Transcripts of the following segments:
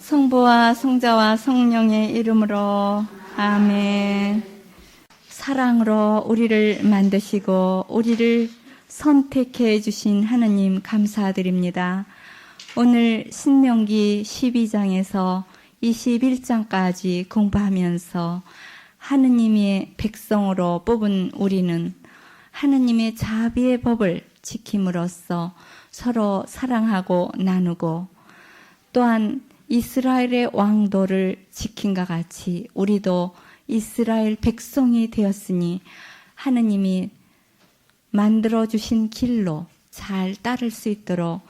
성부와 성자와 성령의 이름으로 아멘. 사랑으로 우리를 만드시고 우리를 선택해 주신 하느님 감사드립니다. 오늘 신명기 12장에서 21장까지 공부하면서 하느님의 백성으로 뽑은 우리는 하느님의 자비의 법을 지킴으로써 서로 사랑하고 나누고, 또한 이스라엘의 왕도를 지킨과 같이 우리도 이스라엘 백성이 되었으니 하느님이 만들어주신 길로 잘 따를 수 있도록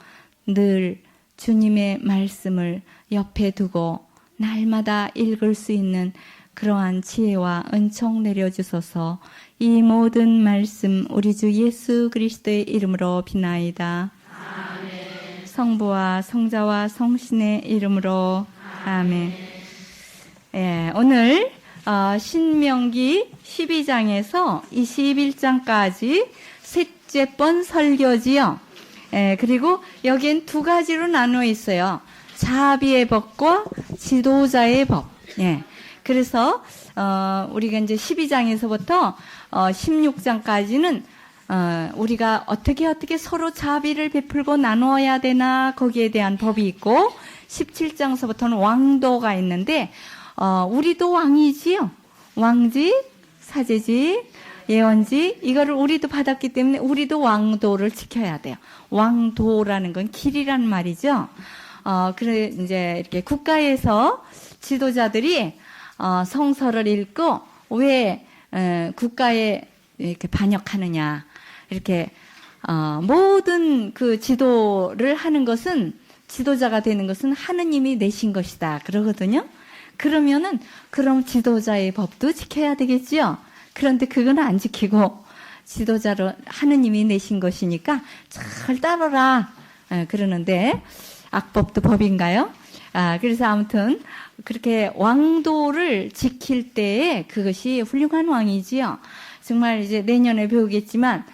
늘 주님의 말씀을 옆에 두고 날마다 읽을 수 있는 그러한 지혜와 은총 내려주소서. 이 모든 말씀 우리 주 예수 그리스도의 이름으로 비나이다. 아멘. 성부와 성자와 성신의 이름으로 아멘. 예, 오늘 신명기 12장에서 21장까지 셋째 번 설교지요. 예, 그리고 여기엔 두 가지로 나누어 있어요. 자비의 법과 지도자의 법. 예. 그래서 우리가 이제 12장에서부터 16장까지는 우리가 어떻게 서로 자비를 베풀고 나누어야 되나, 거기에 대한 법이 있고, 17장서부터는 왕도가 있는데 우리도 왕이지요. 왕직, 사제직, 예언직, 이거를 우리도 받았기 때문에 우리도 왕도를 지켜야 돼요. 왕도라는 건 길이란 말이죠. 그래 이제 이렇게 국가에서 지도자들이 성서를 읽고 왜 국가에 이렇게 반역하느냐, 이렇게 모든 그 지도를 하는 것은, 지도자가 되는 것은 하느님이 내신 것이다 그러거든요. 그러면은 그럼 지도자의 법도 지켜야 되겠지요. 그런데 그건 안 지키고 지도자로 하느님이 내신 것이니까 잘 따르라 그러는데, 악법도 법인가요? 그래서 아무튼 그렇게 왕도를 지킬 때에 그것이 훌륭한 왕이지요. 정말 이제 내년에 배우겠지만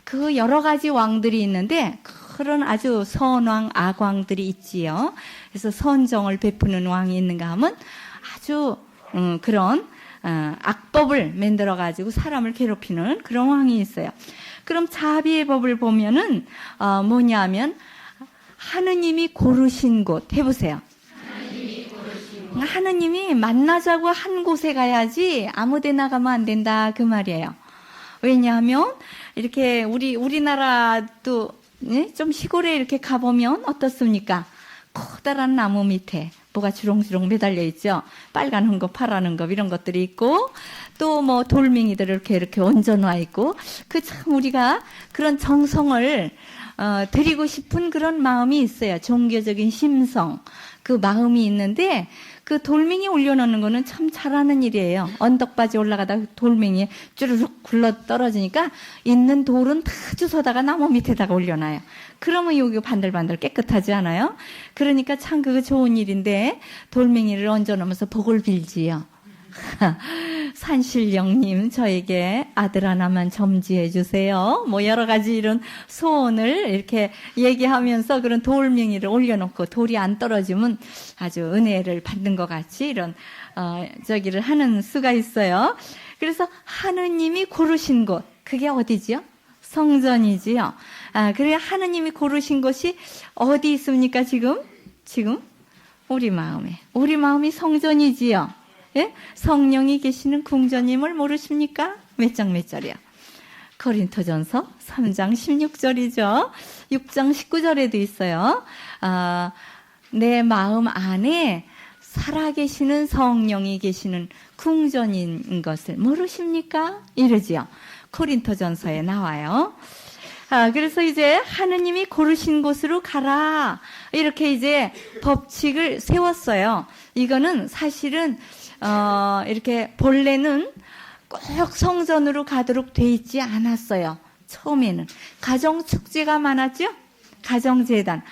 그 여러 가지 왕들이 있는데 그런 아주 선왕, 악왕들이 있지요. 그래서 선정을 베푸는 왕이 있는가 하면 아주 그런 악법을 만들어 가지고 사람을 괴롭히는 그런 왕이 있어요. 그럼 자비의 법을 보면은 뭐냐면 하느님이 고르신 곳 해보세요. 하느님이 만나자고 한 곳에 가야지 아무데나 가면 안 된다 그 말이에요. 왜냐하면 이렇게 우리나라도 좀 시골에 이렇게 가보면 어떻습니까? 커다란 나무 밑에 뭐가 주렁주렁 매달려 있죠. 빨간 헝겊, 파란 헝겊 이런 것들이 있고, 또 뭐 돌멩이들 이렇게 얹어놔 있고, 그 참 우리가 그런 정성을 드리고 싶은 그런 마음이 있어요. 종교적인 심성, 그 마음이 있는데 그 돌멩이 올려놓는 거는 참 잘하는 일이에요. 언덕바지 올라가다가 돌멩이에 쭈르륵 굴러 떨어지니까 있는 돌은 다 주워다가 나무 밑에다가 올려놔요. 그러면 여기 반들반들 깨끗하지 않아요? 그러니까 참 그거 좋은 일인데 돌멩이를 얹어놓으면서 복을 빌지요. 산신령님 저에게 아들 하나만 점지해 주세요. 뭐 여러 가지 이런 소원을 이렇게 얘기하면서 그런 돌멩이를 올려놓고 돌이 안 떨어지면 아주 은혜를 받는 것 같이 이런 저기를 하는 수가 있어요. 그래서 하느님이 고르신 곳, 그게 어디지요? 성전이지요. 그래 하느님이 고르신 곳이 어디 있습니까? 지금 우리 마음이 성전이지요. 예? 성령이 계시는 궁전임을 모르십니까? 몇 장 몇 절이야? 고린토전서 3장 16절이죠. 6장 19절에도 있어요. 내 마음 안에 살아계시는 성령이 계시는 궁전인 것을 모르십니까? 이러지요. 고린토전서에 나와요. 그래서 이제 하느님이 고르신 곳으로 가라, 이렇게 이제 법칙을 세웠어요. 이거는 사실은 이렇게 본래는 꼭 성전으로 가도록 돼 있지 않았어요. 처음에는 가정축제가 많았죠. 가정재단,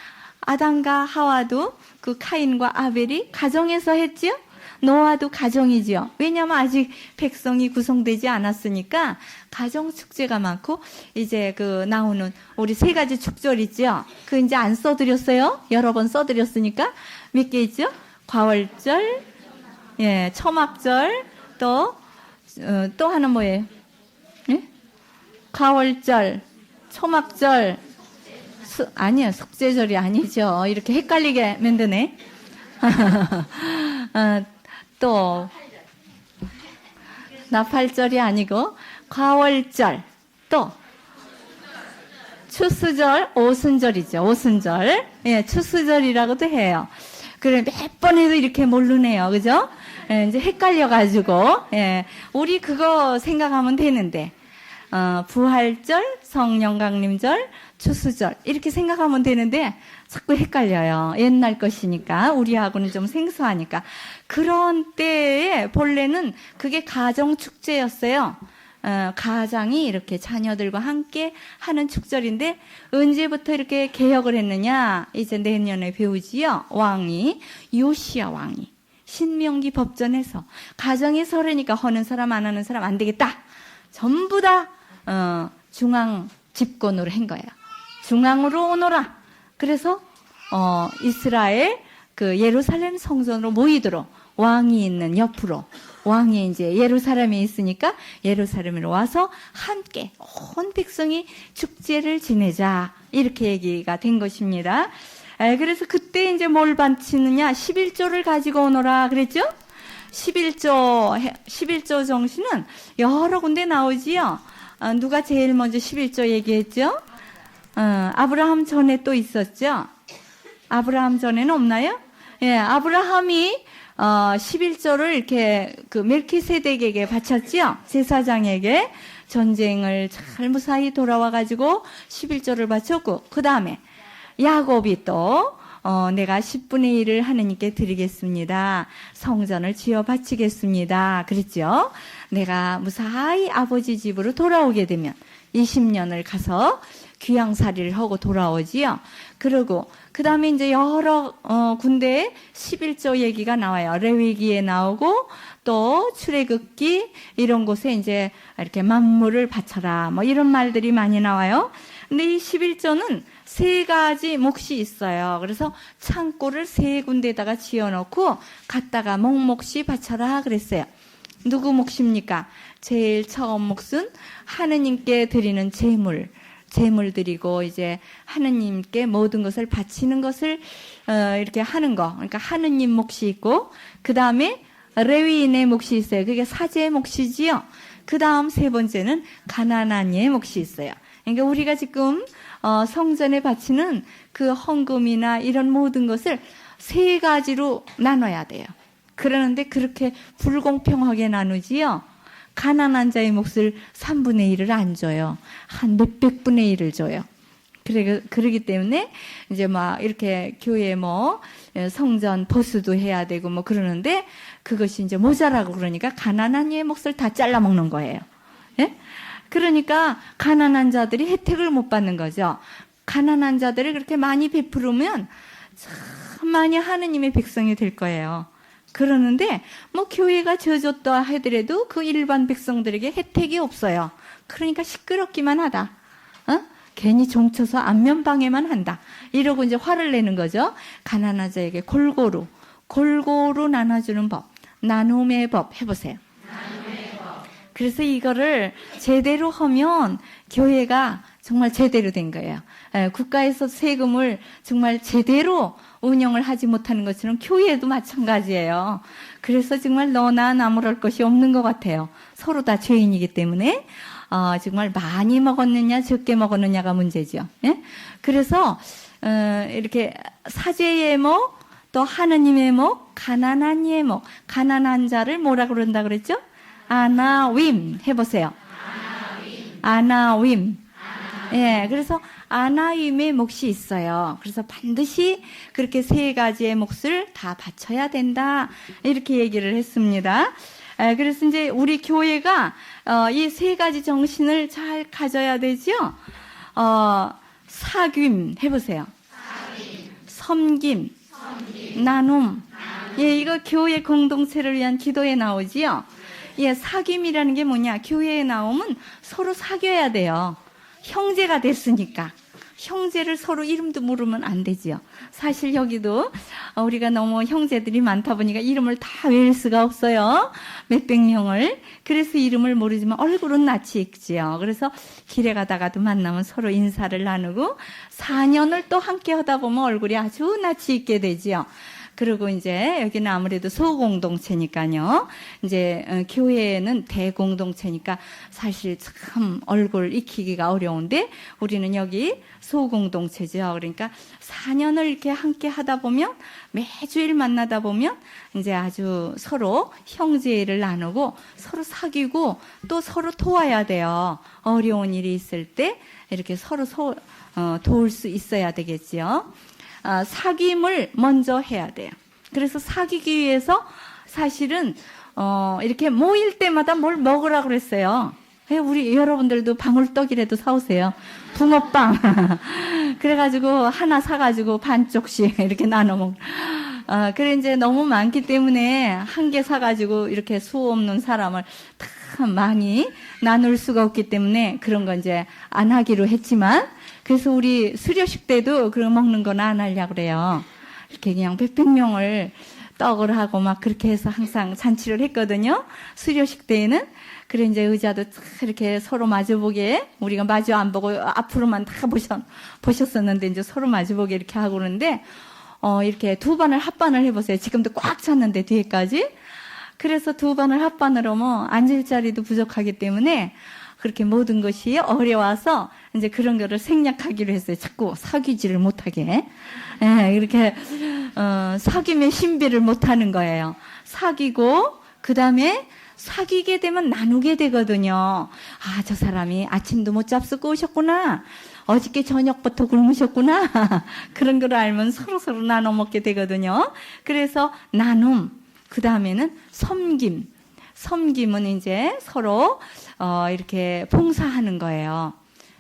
아담과 하와도 그 카인과 아벨이 가정에서 했죠. 노아도 가정이지요. 왜냐하면 아직 백성이 구성되지 않았으니까 가정축제가 많고, 이제 그 나오는 우리 세 가지 축절 있죠. 그 이제 안 써드렸어요. 여러 번 써드렸으니까 몇 개 있죠. 과월절, 예, 초막절, 또 하나 뭐예요? 예? 과월절, 초막절, 아니요, 속죄절이 아니죠. 이렇게 헷갈리게 만드네. 또, 나팔절이 아니고, 과월절, 또, 추수절, 오순절이죠. 오순절. 예, 추수절이라고도 해요. 그래, 몇 번 해도 이렇게 모르네요. 그죠? 예, 이제 헷갈려가지고, 예, 우리 그거 생각하면 되는데, 부활절, 성령강림절, 추수절, 이렇게 생각하면 되는데, 자꾸 헷갈려요. 옛날 것이니까, 우리하고는 좀 생소하니까. 그런 때에 본래는 그게 가정축제였어요. 가장이 이렇게 자녀들과 함께 하는 축절인데, 언제부터 이렇게 개혁을 했느냐? 이제 내년에 배우지요. 왕이, 요시야 왕이. 신명기 법전에서 가정의 설이니까 하는 사람 안 하는 사람 안 되겠다. 전부 다 중앙 집권으로 한 거예요. 중앙으로 오너라. 그래서 이스라엘 그 예루살렘 성전으로 모이도록 왕이 있는 옆으로 왕이 이제 예루살렘에 있으니까 예루살렘으로 와서 함께 온 백성이 축제를 지내자 이렇게 얘기가 된 것입니다. 그래서 그때 이제 뭘 바치느냐 11조를 가지고 오너라 그랬죠? 11조 정신은 여러 군데 나오지요. 누가 제일 먼저 11조 얘기했죠? 아브라함 전에 또 있었죠? 아브라함 전에는 없나요? 예, 아브라함이 11조를 이렇게 그 멜키세덱에게 바쳤지요? 제사장에게 전쟁을 잘 무사히 돌아와가지고 11조를 바쳤고, 그 다음에 야곱이 또 내가 10분의 1을 하느님께 드리겠습니다. 성전을 지어 바치겠습니다. 그랬죠? 내가 무사히 아버지 집으로 돌아오게 되면 20년을 가서 귀양살이를 하고 돌아오지요. 그리고 그 다음에 이제 여러 군데에 11조 얘기가 나와요. 레위기에 나오고 또 출애굽기 이런 곳에 이제 이렇게 만물을 바쳐라 뭐 이런 말들이 많이 나와요. 근데 이 11조는 세 가지 몫이 있어요. 그래서 창고를 세 군데다가 지어놓고 갖다가 몫이 바쳐라 그랬어요. 누구 몫입니까? 제일 처음 몫은 하느님께 드리는 제물 드리고 이제 하느님께 모든 것을 바치는 것을 이렇게 하는 거. 그러니까 하느님 몫이 있고 그 다음에 레위인의 몫이 있어요. 그게 사제의 몫이지요. 그 다음 세 번째는 가나안 이의 몫이 있어요. 그러니까 우리가 지금 성전에 바치는 그 헌금이나 이런 모든 것을 세 가지로 나눠야 돼요. 그러는데 그렇게 불공평하게 나누지요. 가난한 자의 몫을 3분의 1을 안 줘요. 한 몇백 분의 1을 줘요. 그러기 때문에 이제 막 이렇게 교회 뭐 성전 보수도 해야 되고 뭐 그러는데 그것이 이제 모자라고 그러니까 가난한 이의 몫을 다 잘라 먹는 거예요. 예? 그러니까 가난한 자들이 혜택을 못 받는 거죠. 가난한 자들을 그렇게 많이 베풀으면 참 많이 하느님의 백성이 될 거예요. 그러는데 뭐 교회가 져줬다 하더라도 그 일반 백성들에게 혜택이 없어요. 그러니까 시끄럽기만 하다. 괜히 종쳐서 안면방해만 한다. 이러고 이제 화를 내는 거죠. 가난한 자에게 골고루 나눠주는 법, 나눔의 법 해보세요. 그래서 이거를 제대로 하면 교회가 정말 제대로 된 거예요. 국가에서 세금을 정말 제대로 운영을 하지 못하는 것처럼 교회도 마찬가지예요. 그래서 정말 너나 나무랄 것이 없는 것 같아요. 서로 다 죄인이기 때문에 정말 많이 먹었느냐 적게 먹었느냐가 문제죠. 예? 그래서 이렇게 사제의 목, 또 하느님의 목, 가난한 이의 목, 가난한 자를 뭐라 그런다 그랬죠? 아나윈 해보세요. 아나윈. 예, 그래서 아나윈의 몫이 있어요. 그래서 반드시 그렇게 세 가지의 몫을 다 바쳐야 된다. 이렇게 얘기를 했습니다. 그래서 이제 우리 교회가 이 세 가지 정신을 잘 가져야 되죠. 사귐 해보세요. 섬김, 나눔. 예, 이거 교회 공동체를 위한 기도에 나오지요. 예, 사귐이라는 게 뭐냐? 교회에 나오면 서로 사귀어야 돼요. 형제가 됐으니까 형제를 서로 이름도 모르면 안 되지요. 사실 여기도 우리가 너무 형제들이 많다 보니까 이름을 다 외울 수가 없어요. 몇백 명을. 그래서 이름을 모르지만 얼굴은 낯이 익지요. 그래서 길에 가다가도 만나면 서로 인사를 나누고 4년을 또 함께 하다 보면 얼굴이 아주 낯이 익게 되지요. 그리고 이제 여기는 아무래도 소공동체니까요. 이제 교회는 대공동체니까 사실 참 얼굴 익히기가 어려운데 우리는 여기 소공동체죠. 그러니까 4년을 이렇게 함께 하다 보면 매주일 만나다 보면 이제 아주 서로 형제를 나누고 서로 사귀고 또 서로 도와야 돼요. 어려운 일이 있을 때 이렇게 서로 도울 수 있어야 되겠지요. 사귐을 먼저 해야 돼요. 그래서 사귀기 위해서 사실은 이렇게 모일 때마다 뭘 먹으라고 그랬어요. 우리 여러분들도 방울떡이라도 사오세요. 붕어빵. 그래가지고 하나 사가지고 반쪽씩 이렇게 나눠 먹. 그래 이제 너무 많기 때문에 한 개 사가지고 이렇게 수 없는 사람을 다 많이 나눌 수가 없기 때문에 그런 거 이제 안 하기로 했지만 그래서 우리 수료식 때도 그런 먹는 건 안 하려고 그래요. 이렇게 그냥 몇백 명을 떡을 하고 막 그렇게 해서 항상 잔치를 했거든요. 수료식 때에는. 그래 이제 의자도 이렇게 서로 마주보게 우리가 마주 안 보고 앞으로만 다 보셨었는데 이제 서로 마주보게 이렇게 하고 그러는데 이렇게 두 반을 합반을 해보세요. 지금도 꽉 찼는데 뒤에까지. 그래서 두 반을 합반으로 뭐 앉을 자리도 부족하기 때문에 그렇게 모든 것이 어려워서 이제 그런 거를 생략하기로 했어요. 자꾸 사귀지를 못하게. 예, 이렇게 사귐의 신비를 못하는 거예요. 사귀고 그 다음에 사귀게 되면 나누게 되거든요. 아, 저 사람이 아침도 못 잡수고 오셨구나. 어저께 저녁부터 굶으셨구나. 그런 걸 알면 서로서로 나눠 먹게 되거든요. 그래서 나눔, 그 다음에는 섬김. 섬김은 이제 서로 이렇게 봉사하는 거예요.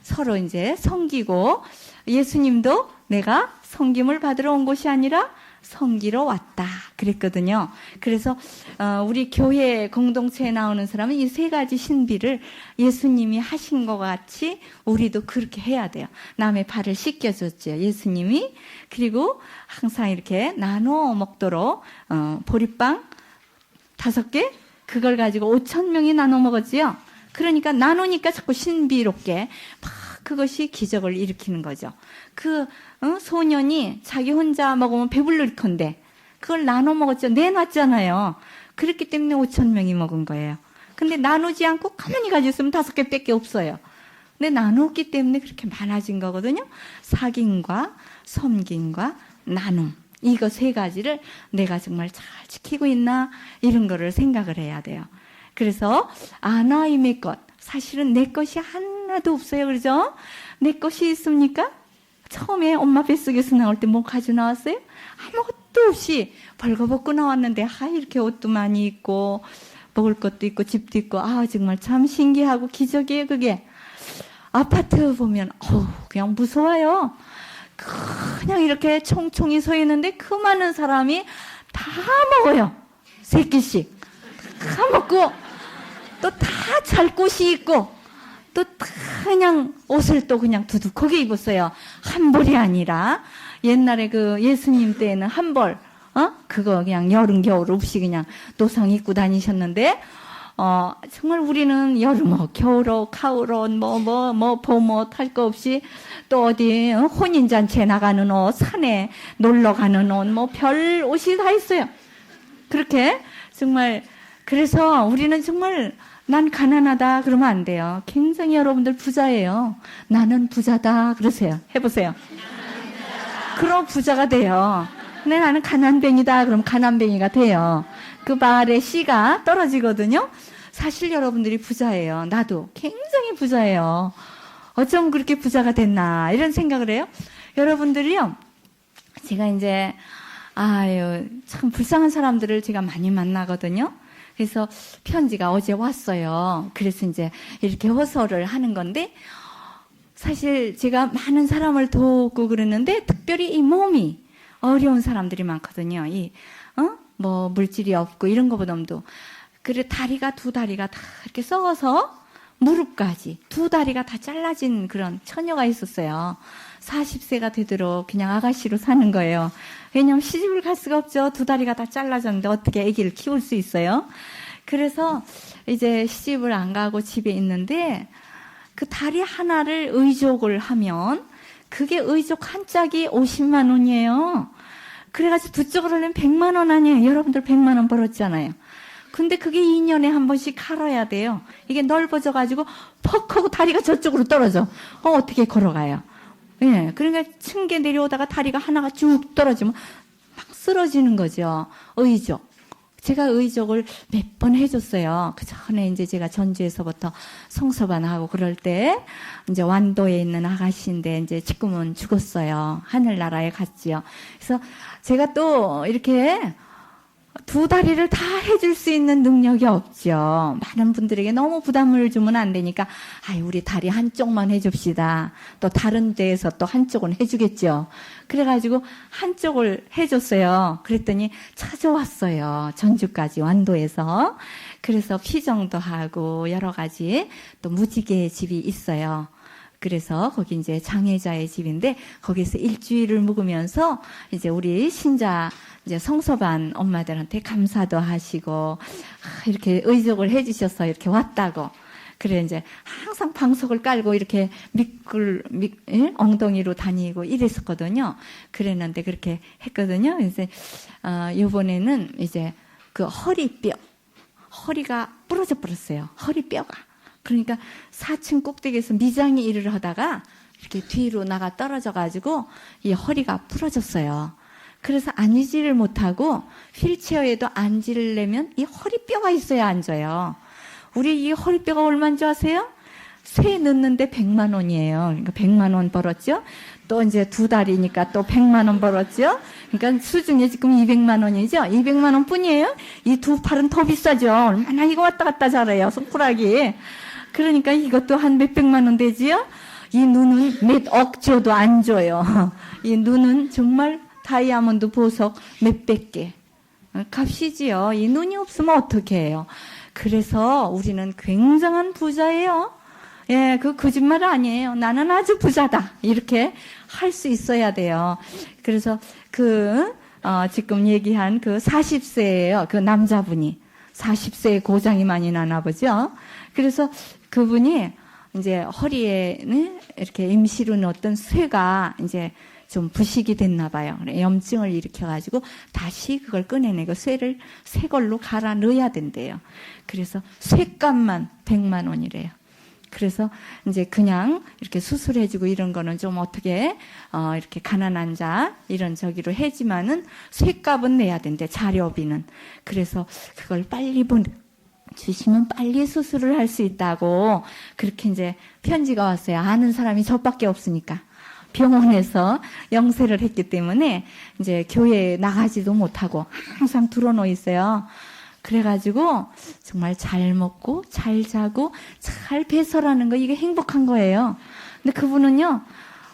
서로 이제 섬기고 예수님도 내가 섬김을 받으러 온 것이 아니라 섬기러 왔다 그랬거든요. 그래서 우리 교회 공동체에 나오는 사람은 이 세 가지 신비를 예수님이 하신 것 같이 우리도 그렇게 해야 돼요. 남의 발을 씻겨줬죠, 예수님이. 그리고 항상 이렇게 나눠 먹도록 보리빵 5개 그걸 가지고 5,000명이 나눠 먹었지요. 그러니까 나누니까 자꾸 신비롭게 막 그것이 기적을 일으키는 거죠. 소년이 자기 혼자 먹으면 배불릴 건데 그걸 나눠 먹었죠. 내놨잖아요. 그렇기 때문에 5,000명이 먹은 거예요. 근데 나누지 않고 가만히 가지고 있으면 5개밖에 없어요. 근데 나눴기 때문에 그렇게 많아진 거거든요. 사귐과 섬김과 나눔. 이거 세 가지를 내가 정말 잘 지키고 있나 이런 거를 생각을 해야 돼요. 그래서 아나임의 것. 사실은 내 것이 하나도 없어요. 그러죠? 내 것이 있습니까? 처음에 엄마 뱃속에서 나올 때 뭐 가지고 나왔어요? 아무것도 없이 벌거벗고 나왔는데 이렇게 옷도 많이 입고 먹을 것도 있고 집도 있고 정말 참 신기하고 기적이에요. 그게 아파트 보면 그냥 무서워요. 그냥 이렇게 총총이 서 있는데 그 많은 사람이 다 먹어요. 3끼씩 다 먹고 또 다 잘 곳이 있고 또 다 그냥 옷을 또 그냥 두둑하게 입었어요. 한 벌이 아니라 옛날에 그 예수님 때에는 한 벌, 그거 그냥 여름 겨울 없이 그냥 노상 입고 다니셨는데 정말 우리는 여름옷, 겨울옷, 가을옷, 봄옷 할 거 없이 또 어디 혼인잔치에 나가는 옷, 산에 놀러 가는 옷, 별 옷이 다 있어요. 그렇게 정말 그래서 우리는 정말 난 가난하다 그러면 안 돼요. 굉장히 여러분들 부자예요. 나는 부자다 그러세요. 해보세요. 그럼 부자가 돼요. 근데 나는 가난뱅이다 그럼 가난뱅이가 돼요. 그 말에 씨가 떨어지거든요. 사실 여러분들이 부자예요. 나도 굉장히 부자예요. 어쩜 그렇게 부자가 됐나 이런 생각을 해요. 여러분들이요. 제가 이제 참 불쌍한 사람들을 제가 많이 만나거든요. 그래서 편지가 어제 왔어요. 그래서 이제 이렇게 호소를 하는 건데 사실 제가 많은 사람을 돕고 그러는데 특별히 이 몸이 어려운 사람들이 많거든요. 물질이 없고 이런 거보다도 그래 두 다리가 다 이렇게 썩어서 무릎까지 2 다리가 다 잘라진 그런 처녀가 있었어요. 40세가 되도록 그냥 아가씨로 사는 거예요. 왜냐면 시집을 갈 수가 없죠. 두 다리가 다 잘라졌는데 어떻게 아기를 키울 수 있어요? 그래서 이제 시집을 안 가고 집에 있는데 그 다리 하나를 의족을 하면 그게 의족 한 짝이 50만 원이에요. 그래가지고 두 쪽을 하려면 100만 원 아니에요. 여러분들 100만 원 벌었잖아요. 근데 그게 2년에 한 번씩 갈아야 돼요. 이게 넓어져가지고 퍽 하고 다리가 저쪽으로 떨어져. 어떻게 걸어가요? 예, 그러니까 층계 내려오다가 다리가 하나가 쭉 떨어지면 막 쓰러지는 거죠. 의족. 제가 의족을 몇 번 해줬어요. 그 전에 이제 제가 전주에서부터 성서반하고 그럴 때 이제 완도에 있는 아가씨인데 이제 지금은 죽었어요. 하늘나라에 갔지요. 그래서 제가 또 이렇게 두 다리를 다 해줄 수 있는 능력이 없죠. 많은 분들에게 너무 부담을 주면 안 되니까, 우리 다리 한쪽만 해줍시다. 또 다른 데에서 또 한쪽은 해주겠죠. 그래가지고 한쪽을 해줬어요. 그랬더니 찾아왔어요. 전주까지 완도에서. 그래서 피정도 하고 여러 가지 또 무지개 집이 있어요. 그래서 거기 이제 장애자의 집인데 거기서 일주일을 묵으면서 이제 우리 신자 이제 성서반 엄마들한테 감사도 하시고 이렇게 의족을 해주셔서 이렇게 왔다고. 그래 이제 항상 방석을 깔고 이렇게 엉덩이로 다니고 이랬었거든요. 그랬는데 그렇게 했거든요. 그래서 이번에는 이제 그 허리가 부러져 버렸어요. 허리뼈가. 그러니까 4층 꼭대기에서 미장이 일을 하다가 이렇게 뒤로 나가 떨어져가지고 이 허리가 부러졌어요. 그래서 앉지를 못하고 휠체어에도 앉으려면 이 허리뼈가 있어야 앉아요. 우리 이 허리뼈가 얼마인 줄 아세요? 쇠 넣는데 100만 원이에요. 그러니까 100만 원 벌었죠. 또 이제 두 달이니까 또 100만 원 벌었죠. 그러니까 수중에 지금 200만 원이죠. 200만 원 뿐이에요. 이 두 팔은 더 비싸죠. 얼마나 이거 왔다 갔다 잘해요. 손가락이. 그러니까 이것도 한 몇백만 원 되지요. 이 눈은 몇억 줘도 안 줘요. 이 눈은 정말 다이아몬드 보석 몇백 개. 값이지요. 이 눈이 없으면 어떻게 해요. 그래서 우리는 굉장한 부자예요. 예, 그 거짓말 아니에요. 나는 아주 부자다. 이렇게 할 수 있어야 돼요. 그래서 지금 얘기한 그 40세예요. 그 남자분이. 40세에 고장이 많이 나나 보죠. 그래서 그분이 이제 허리에 이렇게 임시로 넣었던 쇠가 이제 좀 부식이 됐나 봐요. 염증을 일으켜가지고 다시 그걸 꺼내내고 쇠를 새 걸로 갈아 넣어야 된대요. 그래서 쇠값만 100만 원이래요. 그래서 이제 그냥 이렇게 수술해주고 이런 거는 좀 어떻게 이렇게 가난한 자 이런 저기로 해지만은 쇠값은 내야 된대. 자료비는. 그래서 그걸 빨리 주시면 빨리 수술을 할 수 있다고 그렇게 이제 편지가 왔어요. 아는 사람이 저밖에 없으니까. 병원에서 영세를 했기 때문에 이제 교회에 나가지도 못하고 항상 들어놓여 있어요. 그래가지고 정말 잘 먹고 잘 자고 잘 배설하는 거 이게 행복한 거예요. 근데 그분은요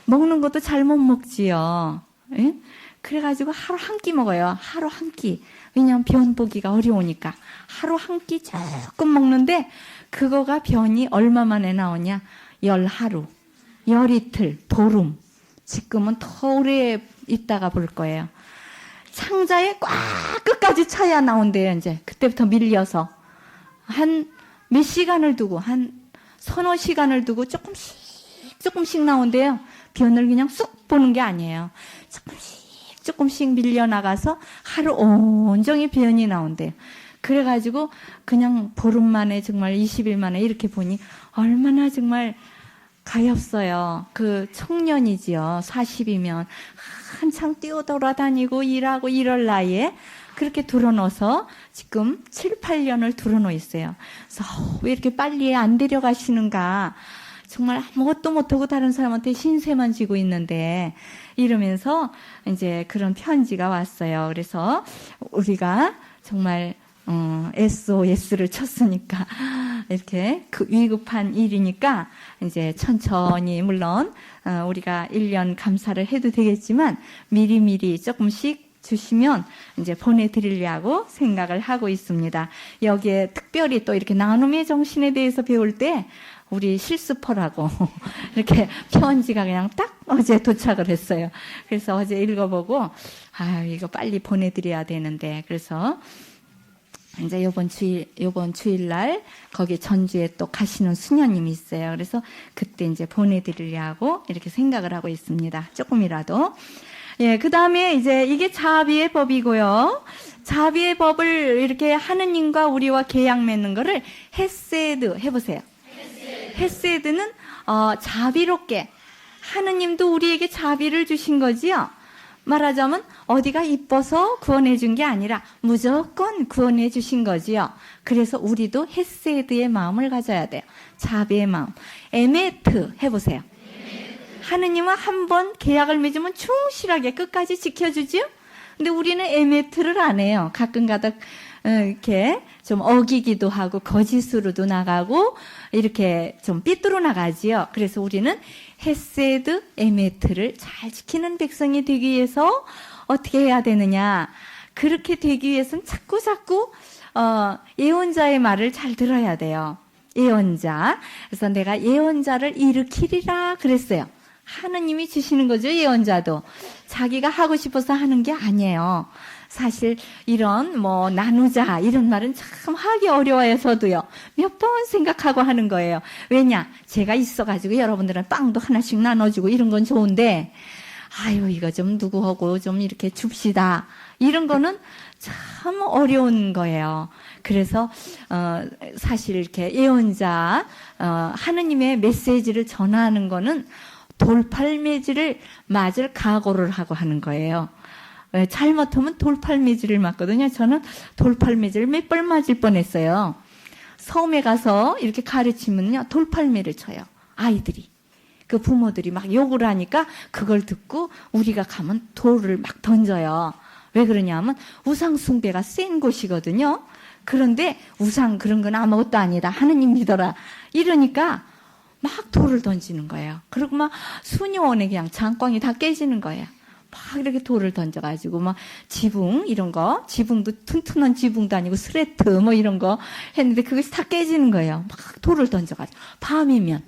먹는 것도 잘 못 먹지요. 예? 그래가지고 하루 한 끼 먹어요. 하루 한 끼. 왜냐면 변 보기가 어려우니까 하루 한 끼 조금 먹는데 그거가 변이 얼마 만에 나오냐? 10하루, 10이틀, 보름. 지금은 더 오래 있다가 볼 거예요. 창자에 꽉 끝까지 차야 나온대요. 이제 그때부터 밀려서 한 몇 시간을 두고 한 서너 시간을 두고 조금씩 나온대요. 변을 그냥 쑥 보는 게 아니에요. 조금씩 밀려나가서 하루 온종일 변이 나온대요. 그래가지고 그냥 보름 만에 정말 20일 만에 이렇게 보니 얼마나 정말 가엾어요. 그 청년이지요. 40이면 한창 뛰어돌아다니고 일하고 이럴 나이에 그렇게 들어놓아서 지금 7, 8년을 들어놓아 있어요. 그래서 왜 이렇게 빨리 안 데려가시는가. 정말 아무것도 못하고 다른 사람한테 신세만 지고 있는데 이러면서 이제 그런 편지가 왔어요. 그래서 우리가 정말 SOS를 쳤으니까 이렇게 그 위급한 일이니까 이제 천천히 물론 우리가 1년 감사를 해도 되겠지만 미리미리 조금씩 주시면 이제 보내드리려고 생각을 하고 있습니다. 여기에 특별히 또 이렇게 나눔의 정신에 대해서 배울 때 우리 실수퍼라고 이렇게 편지가 그냥 딱 어제 도착을 했어요. 그래서 어제 읽어보고 이거 빨리 보내드려야 되는데, 그래서 이제 요번 주일날 거기 전주에 또 가시는 수녀님이 있어요. 그래서 그때 이제 보내드리려고 이렇게 생각을 하고 있습니다. 조금이라도. 예, 그 다음에 이제 이게 자비의 법이고요. 자비의 법을 이렇게 하느님과 우리와 계약 맺는 거를 헤세드 해보세요. 헤세드는 자비롭게, 하느님도 우리에게 자비를 주신 거지요. 말하자면 어디가 이뻐서 구원해 준 게 아니라 무조건 구원해 주신 거지요. 그래서 우리도 헤세드의 마음을 가져야 돼요. 자비의 마음. 에메트 해보세요. 하느님은 한 번 계약을 맺으면 충실하게 끝까지 지켜주지요. 근데 우리는 에메트를 안 해요. 가끔가다 이렇게 좀 어기기도 하고 거짓으로도 나가고 이렇게 좀 삐뚤어 나가지요. 그래서 우리는 헤세드, 에메트를 잘 지키는 백성이 되기 위해서 어떻게 해야 되느냐. 그렇게 되기 위해서는 자꾸 예언자의 말을 잘 들어야 돼요. 예언자. 그래서 내가 예언자를 일으키리라 그랬어요. 하느님이 주시는 거죠, 예언자도. 자기가 하고 싶어서 하는 게 아니에요. 사실 이런 나누자 이런 말은 참 하기 어려워해서도요. 몇 번 생각하고 하는 거예요. 왜냐? 제가 있어가지고 여러분들은 빵도 하나씩 나눠주고 이런 건 좋은데 이거 좀 누구하고 좀 이렇게 줍시다. 이런 거는 참 어려운 거예요. 그래서 사실 이렇게 예언자 하느님의 메시지를 전하는 거는 돌팔매질을 맞을 각오를 하고 하는 거예요. 잘못하면 돌팔매질을 맞거든요. 저는 돌팔매질을 몇 번 맞을 뻔했어요. 섬에 가서 이렇게 가르치면요, 돌팔매를 쳐요. 아이들이. 그 부모들이 막 욕을 하니까 그걸 듣고 우리가 가면 돌을 막 던져요. 왜 그러냐면 우상숭배가 센 곳이거든요. 그런데 우상 그런 건 아무것도 아니다. 하느님 믿어라. 이러니까 막 돌을 던지는 거예요. 그리고 막 수녀원에 그냥 장광이 다 깨지는 거예요. 막 이렇게 돌을 던져가지고 막 지붕 이런 거, 지붕도 튼튼한 지붕도 아니고 스레트 이런 거 했는데 그것이 다 깨지는 거예요. 막 돌을 던져가지고 밤이면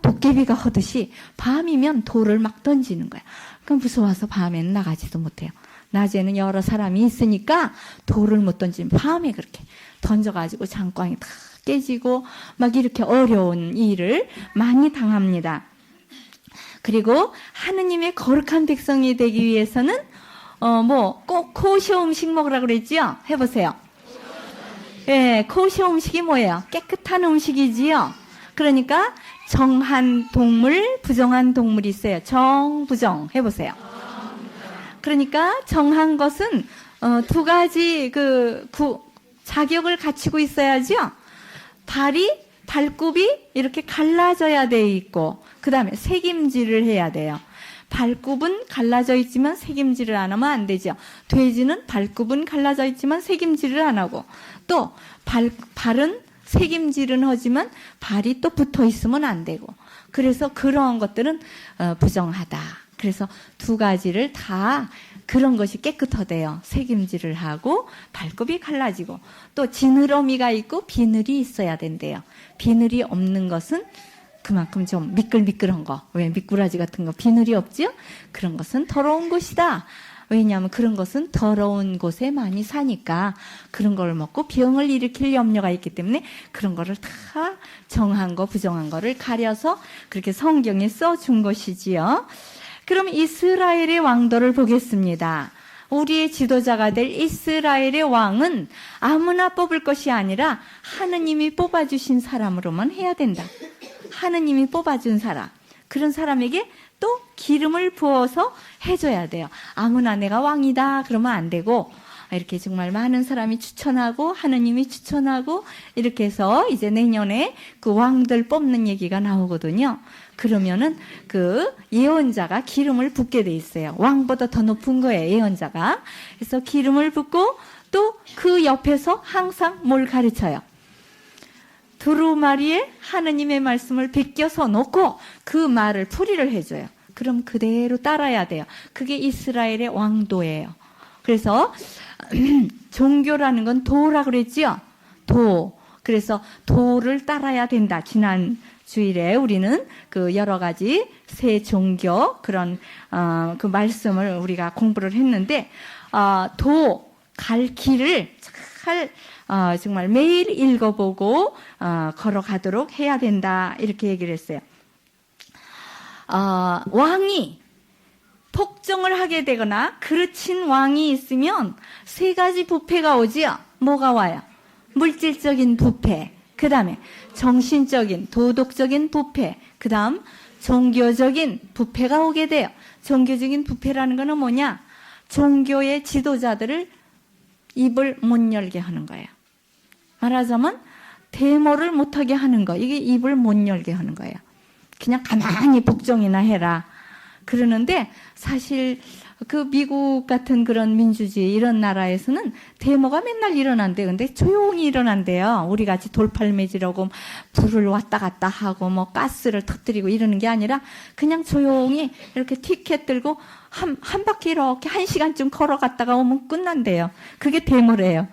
도깨비가 하듯이 밤이면 돌을 막 던지는 거예요. 그럼 무서워서 밤에는 나가지도 못해요. 낮에는 여러 사람이 있으니까 돌을 못 던지면 밤에 그렇게 던져가지고 장광이 다 깨지고 막 이렇게 어려운 일을 많이 당합니다. 그리고 하느님의 거룩한 백성이 되기 위해서는 꼭 코시오 음식 먹으라고 그랬지요? 해보세요. 예, 코시오 음식이 뭐예요? 깨끗한 음식이지요. 그러니까 정한 동물, 부정한 동물이 있어요. 정부정 해보세요. 그러니까 정한 것은 두 가지 자격을 갖추고 있어야죠. 발굽이 이렇게 갈라져야 돼 있고, 그 다음에 색임질을 해야 돼요. 발굽은 갈라져 있지만 색임질을 안 하면 안 되죠. 돼지는 발굽은 갈라져 있지만 색임질을 안 하고, 또 발은 색임질은 하지만 발이 또 붙어 있으면 안 되고, 그래서 그러한 것들은 부정하다. 그래서 두 가지를 다 그런 것이 깨끗하대요. 색임질을 하고 발굽이 갈라지고 또 지느러미가 있고 비늘이 있어야 된대요. 비늘이 없는 것은 그만큼 좀 미끌미끌한 거. 왜 미꾸라지 같은 거 비늘이 없죠? 그런 것은 더러운 곳이다. 왜냐하면 그런 것은 더러운 곳에 많이 사니까 그런 걸 먹고 병을 일으킬 염려가 있기 때문에 그런 거를 다 정한 거 부정한 거를 가려서 그렇게 성경에 써준 것이지요. 그럼 이스라엘의 왕도를 보겠습니다. 우리의 지도자가 될 이스라엘의 왕은 아무나 뽑을 것이 아니라 하느님이 뽑아주신 사람으로만 해야 된다. 하느님이 뽑아준 사람. 그런 사람에게 또 기름을 부어서 해줘야 돼요. 아무나 내가 왕이다 그러면 안 되고, 이렇게 정말 많은 사람이 추천하고 하느님이 추천하고 이렇게 해서 이제 내년에 그 왕들 뽑는 얘기가 나오거든요. 그러면은 그 예언자가 기름을 붓게 돼 있어요. 왕보다 더 높은 거예요, 예언자가. 그래서 기름을 붓고 또 그 옆에서 항상 뭘 가르쳐요? 두루마리에 하느님의 말씀을 베껴서 놓고 그 말을 풀이를 해줘요. 그럼 그대로 따라야 돼요. 그게 이스라엘의 왕도예요. 그래서 종교라는 건 도라 그랬지요. 도. 그래서 도를 따라야 된다. 지난 주일에 우리는 그 여러 가지 새 종교 그런 그 말씀을 우리가 공부를 했는데 도 갈 길을 잘 정말 매일 읽어보고 걸어가도록 해야 된다. 이렇게 얘기를 했어요. 왕이 폭정을 하게 되거나 그르친 왕이 있으면 세 가지 부패가 오지요. 뭐가 와요? 물질적인 부패, 그 다음에 정신적인, 도덕적인 부패, 그 다음 종교적인 부패가 오게 돼요. 종교적인 부패라는 거는 뭐냐? 종교의 지도자들을 입을 못 열게 하는 거예요. 말하자면 데모를 못하게 하는 거. 이게 입을 못 열게 하는 거예요. 그냥 가만히 복종이나 해라. 그러는데 사실 그 미국 같은 그런 민주주의 이런 나라에서는 데모가 맨날 일어난대. 근데 조용히 일어난대요. 우리 같이 돌팔매질하고 불을 왔다 갔다 하고 뭐 가스를 터뜨리고 이러는 게 아니라 그냥 조용히 이렇게 티켓 들고 한 바퀴 이렇게 1시간쯤 걸어갔다가 오면 끝난대요. 그게 데모래요.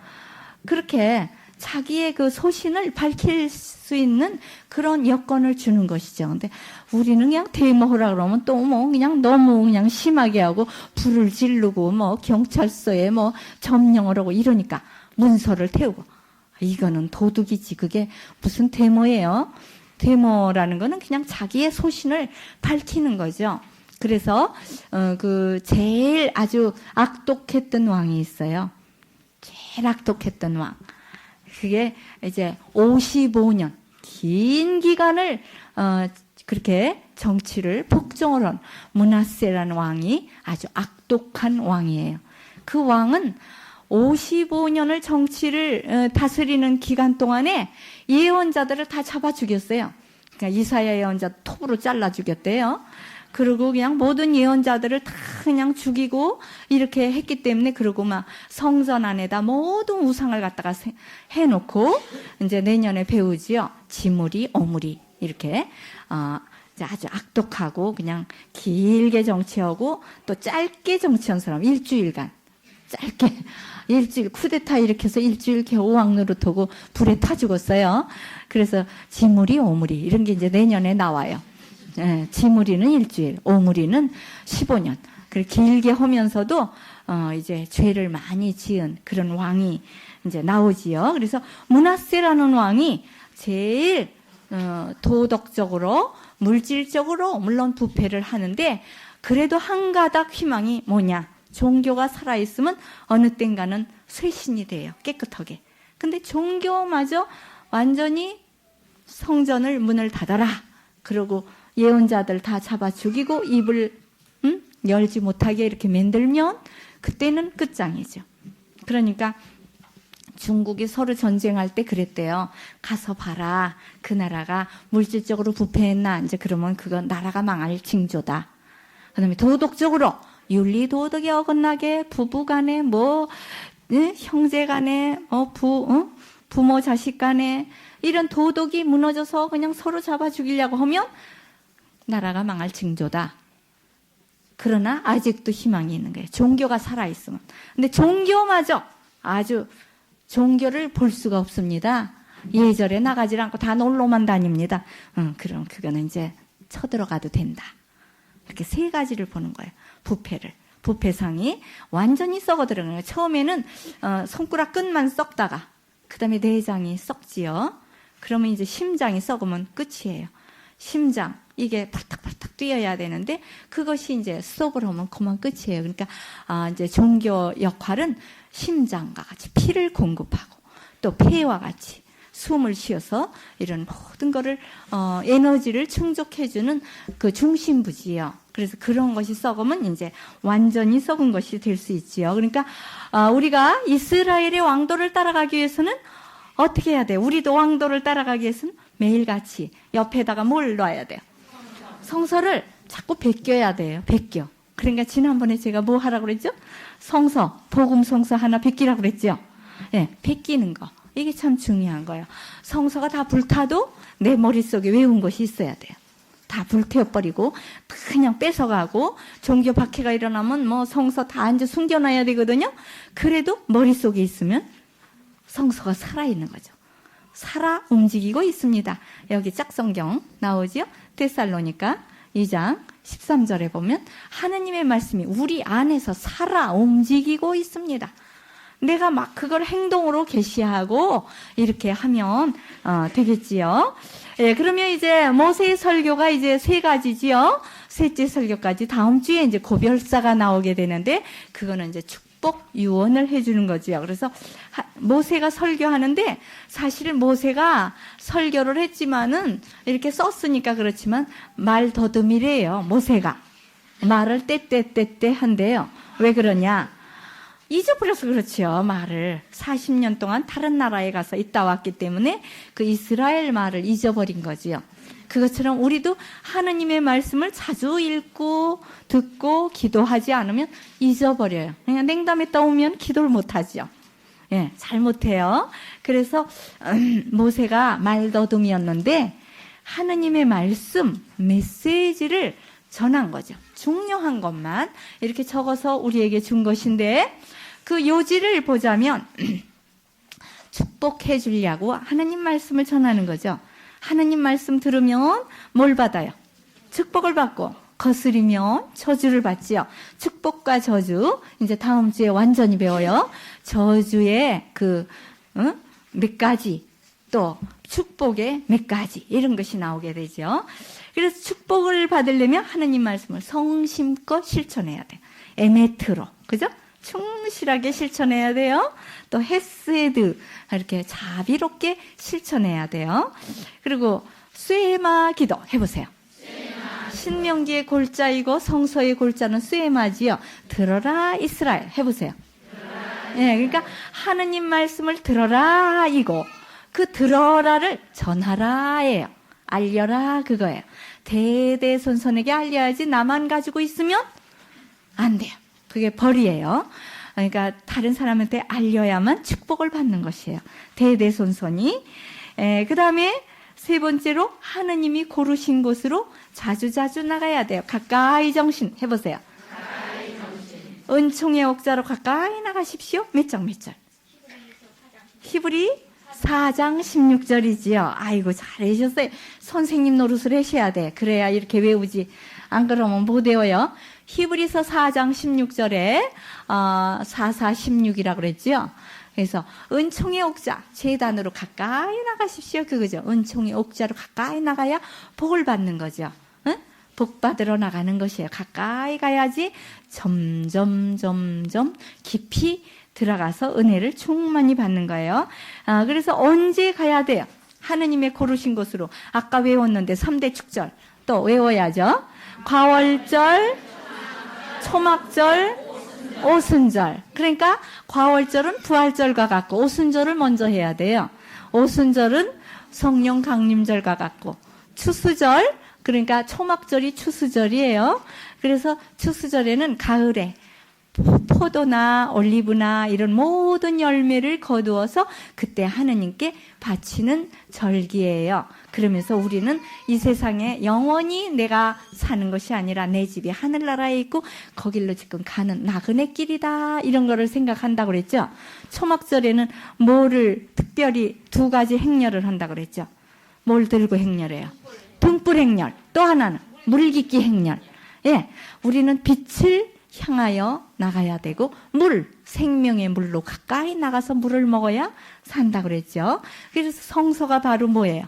그렇게 자기의 그 소신을 밝힐 수 있는 그런 여건을 주는 것이죠. 근데 우리는 그냥 데모하라 그러면 또 뭐 그냥 너무 그냥 심하게 하고 불을 지르고 뭐 경찰서에 뭐 점령을 하고 이러니까 문서를 태우고 이거는 도둑이지. 그게 무슨 데모예요? 데모라는 거는 그냥 자기의 소신을 밝히는 거죠. 그래서 그 제일 아주 악독했던 왕이 있어요. 제일 악독했던 왕. 그게 이제 55년 긴 기간을 그렇게 정치를 복종을 한 므낫세라는 왕이 아주 악독한 왕이에요. 그 왕은 55년을 정치를 다스리는 기간 동안에 예언자들을 다 잡아 죽였어요. 그러니까 이사야 예언자 톱으로 잘라 죽였대요. 그리고 그냥 모든 예언자들을 다 그냥 죽이고 이렇게 했기 때문에 그러고 막 성전 안에다 모든 우상을 갖다가 해놓고 이제 내년에 배우지요. 지무리, 오무리 이렇게 아주 악독하고 그냥 길게 정치하고 또 짧게 정치한 사람 일주일간 짧게 일주일 쿠데타 일으켜서 일주일 겨우 왕 노릇하고 불에 타 죽었어요. 그래서 지무리, 오무리 이런 게 이제 내년에 나와요. 예, 지무리는 일주일, 오무리는 15년. 그렇게 길게 하면서도 이제 죄를 많이 지은 그런 왕이 이제 나오지요. 그래서 므낫세라는 왕이 제일 도덕적으로, 물질적으로 물론 부패를 하는데 그래도 한 가닥 희망이 뭐냐? 종교가 살아있으면 어느 땐가는 쇄신이 돼요. 깨끗하게. 근데 종교마저 완전히 성전을 문을 닫아라. 그러고 예언자들 다 잡아 죽이고 입을 열지 못하게 이렇게 만들면 그때는 끝장이죠. 그러니까 중국이 서로 전쟁할 때 그랬대요. 가서 봐라. 그 나라가 물질적으로 부패했나? 이제 그러면 그건 나라가 망할 징조다. 그다음에 도덕적으로 윤리 도덕이 어긋나게 부부 간에 뭐 형제 간에 부모 자식 간에 이런 도덕이 무너져서 그냥 서로 잡아 죽이려고 하면 나라가 망할 징조다. 그러나 아직도 희망이 있는 거예요. 종교가 살아있으면. 근데 종교마저 아주 종교를 볼 수가 없습니다. 예절에 나가지 않고 다 놀러만 다닙니다. 그럼 그거는 이제 쳐들어가도 된다. 이렇게 세 가지를 보는 거예요. 부패를. 부패상이 완전히 썩어 들어가는 거예요. 처음에는 손가락 끝만 썩다가 그 다음에 내장이 썩지요. 그러면 이제 심장이 썩으면 끝이에요. 심장 이게 발탁발탁 뛰어야 되는데 그것이 이제 스톱을 하면 그만 끝이에요. 그러니까 이제 종교 역할은 심장과 같이 피를 공급하고 또 폐와 같이 숨을 쉬어서 이런 모든 거를 에너지를 충족해주는 그 중심부지요. 그래서 그런 것이 썩으면 이제 완전히 썩은 것이 될 수 있지요. 그러니까 우리가 이스라엘의 왕도를 따라가기 위해서는 어떻게 해야 돼요? 우리도 왕도를 따라가기 위해서는 매일같이 옆에다가 뭘 놔야 돼요? 성서를 자꾸 베껴야 돼요. 베껴. 그러니까 지난번에 제가 뭐 하라고 그랬죠? 성서, 복음 성서 하나 베끼라고 그랬죠? 예, 베끼는 거. 이게 참 중요한 거예요. 성서가 다 불타도 내 머릿속에 외운 것이 있어야 돼요. 다 불태워버리고 그냥 뺏어가고 종교 박해가 일어나면 뭐 성서 다 이제 숨겨놔야 되거든요. 그래도 머릿속에 있으면 성서가 살아있는 거죠. 살아 움직이고 있습니다. 여기 짝성경 나오죠? 데살로니가 2장 13절에 보면 하느님의 말씀이 우리 안에서 살아 움직이고 있습니다. 내가 막 그걸 행동으로 계시하고 이렇게 하면 되겠지요. 예, 그러면 이제 모세의 설교가 이제 3가지지요. 셋째 설교까지 다음 주에 이제 고별사가 나오게 되는데 그거는 이제 축복 유언을 해주는 거지요. 그래서 모세가 설교하는데 사실은 모세가 설교를 했지만은 이렇게 썼으니까 그렇지만 말 더듬이래요. 모세가 말을 떼떼떼떼 한대요. 왜 그러냐? 잊어버려서 그렇지요. 말을 40년 동안 다른 나라에 가서 있다 왔기 때문에 그 이스라엘 말을 잊어버린 거지요. 그것처럼 우리도 하느님의 말씀을 자주 읽고 듣고 기도하지 않으면 잊어버려요. 그냥 냉담에 떠오면 기도를 못하죠. 예, 잘 못해요. 그래서 모세가 말더듬이었는데 하느님의 말씀, 메시지를 전한 거죠. 중요한 것만 이렇게 적어서 우리에게 준 것인데 그 요지를 보자면 축복해 주려고 하나님 말씀을 전하는 거죠. 하나님 말씀 들으면 뭘 받아요? 축복을 받고 거스리면 저주를 받지요. 축복과 저주 이제 다음 주에 완전히 배워요. 저주의 몇 가지 또 축복의 몇 가지 이런 것이 나오게 되죠. 그래서 축복을 받으려면 하나님 말씀을 성심껏 실천해야 돼요. 에메트로 그죠? 충실하게 실천해야 돼요. 또 헤세드 이렇게 자비롭게 실천해야 돼요. 그리고 쇠마 기도 해보세요. 신명기의 골자이고 성서의 골자는 쇠마지요. 들어라 이스라엘 해보세요. 예, 그러니까 하느님 말씀을 들어라 이고 그 들어라를 전하라예요. 알려라 그거예요. 대대손손에게 알려야지 나만 가지고 있으면 안 돼요. 그게 벌이에요. 그러니까 다른 사람한테 알려야만 축복을 받는 것이에요. 대대손손이. 그 다음에 3번째로 하느님이 고르신 곳으로 자주자주 나가야 돼요. 가까이 정신 해보세요. 가까이 정신. 은총의 옥자로 가까이 나가십시오. 몇 장 몇 절? 히브리 4장 16절이지요. 아이고 잘하셨어요. 선생님 노릇을 하셔야 돼. 그래야 이렇게 외우지. 안 그러면 못 외워요. 히브리서 4장 16절에 4416이라고 그랬죠. 그래서 은총의 옥자 제단으로 가까이 나가십시오. 그거죠. 은총의 옥자로 가까이 나가야 복을 받는 거죠. 응? 복 받으러 나가는 것이에요. 가까이 가야지 점점 깊이 들어가서 은혜를 충만히 받는 거예요. 그래서 언제 가야 돼요? 하느님의 고르신 곳으로. 아까 외웠는데 3대 축절 또 외워야죠. 과월절, 초막절, 오순절. 그러니까 과월절은 부활절과 같고 오순절을 먼저 해야 돼요. 오순절은 성령 강림절과 같고 추수절, 그러니까 초막절이 추수절이에요. 그래서 추수절에는 가을에 포도나 올리브나 이런 모든 열매를 거두어서 그때 하느님께 바치는 절기예요. 그러면서 우리는 이 세상에 영원히 내가 사는 것이 아니라 내 집이 하늘나라에 있고 거길로 지금 가는 나그네 길이다 이런 거를 생각한다고 그랬죠. 초막절에는 뭐를 특별히 2가지 행렬을 한다고 그랬죠. 뭘 들고 행렬해요? 등불 행렬. 또 하나는 물깃기 행렬. 예, 우리는 빛을 향하여 나가야 되고 물, 생명의 물로 가까이 나가서 물을 먹어야 산다 그랬죠. 그래서 성서가 바로 뭐예요?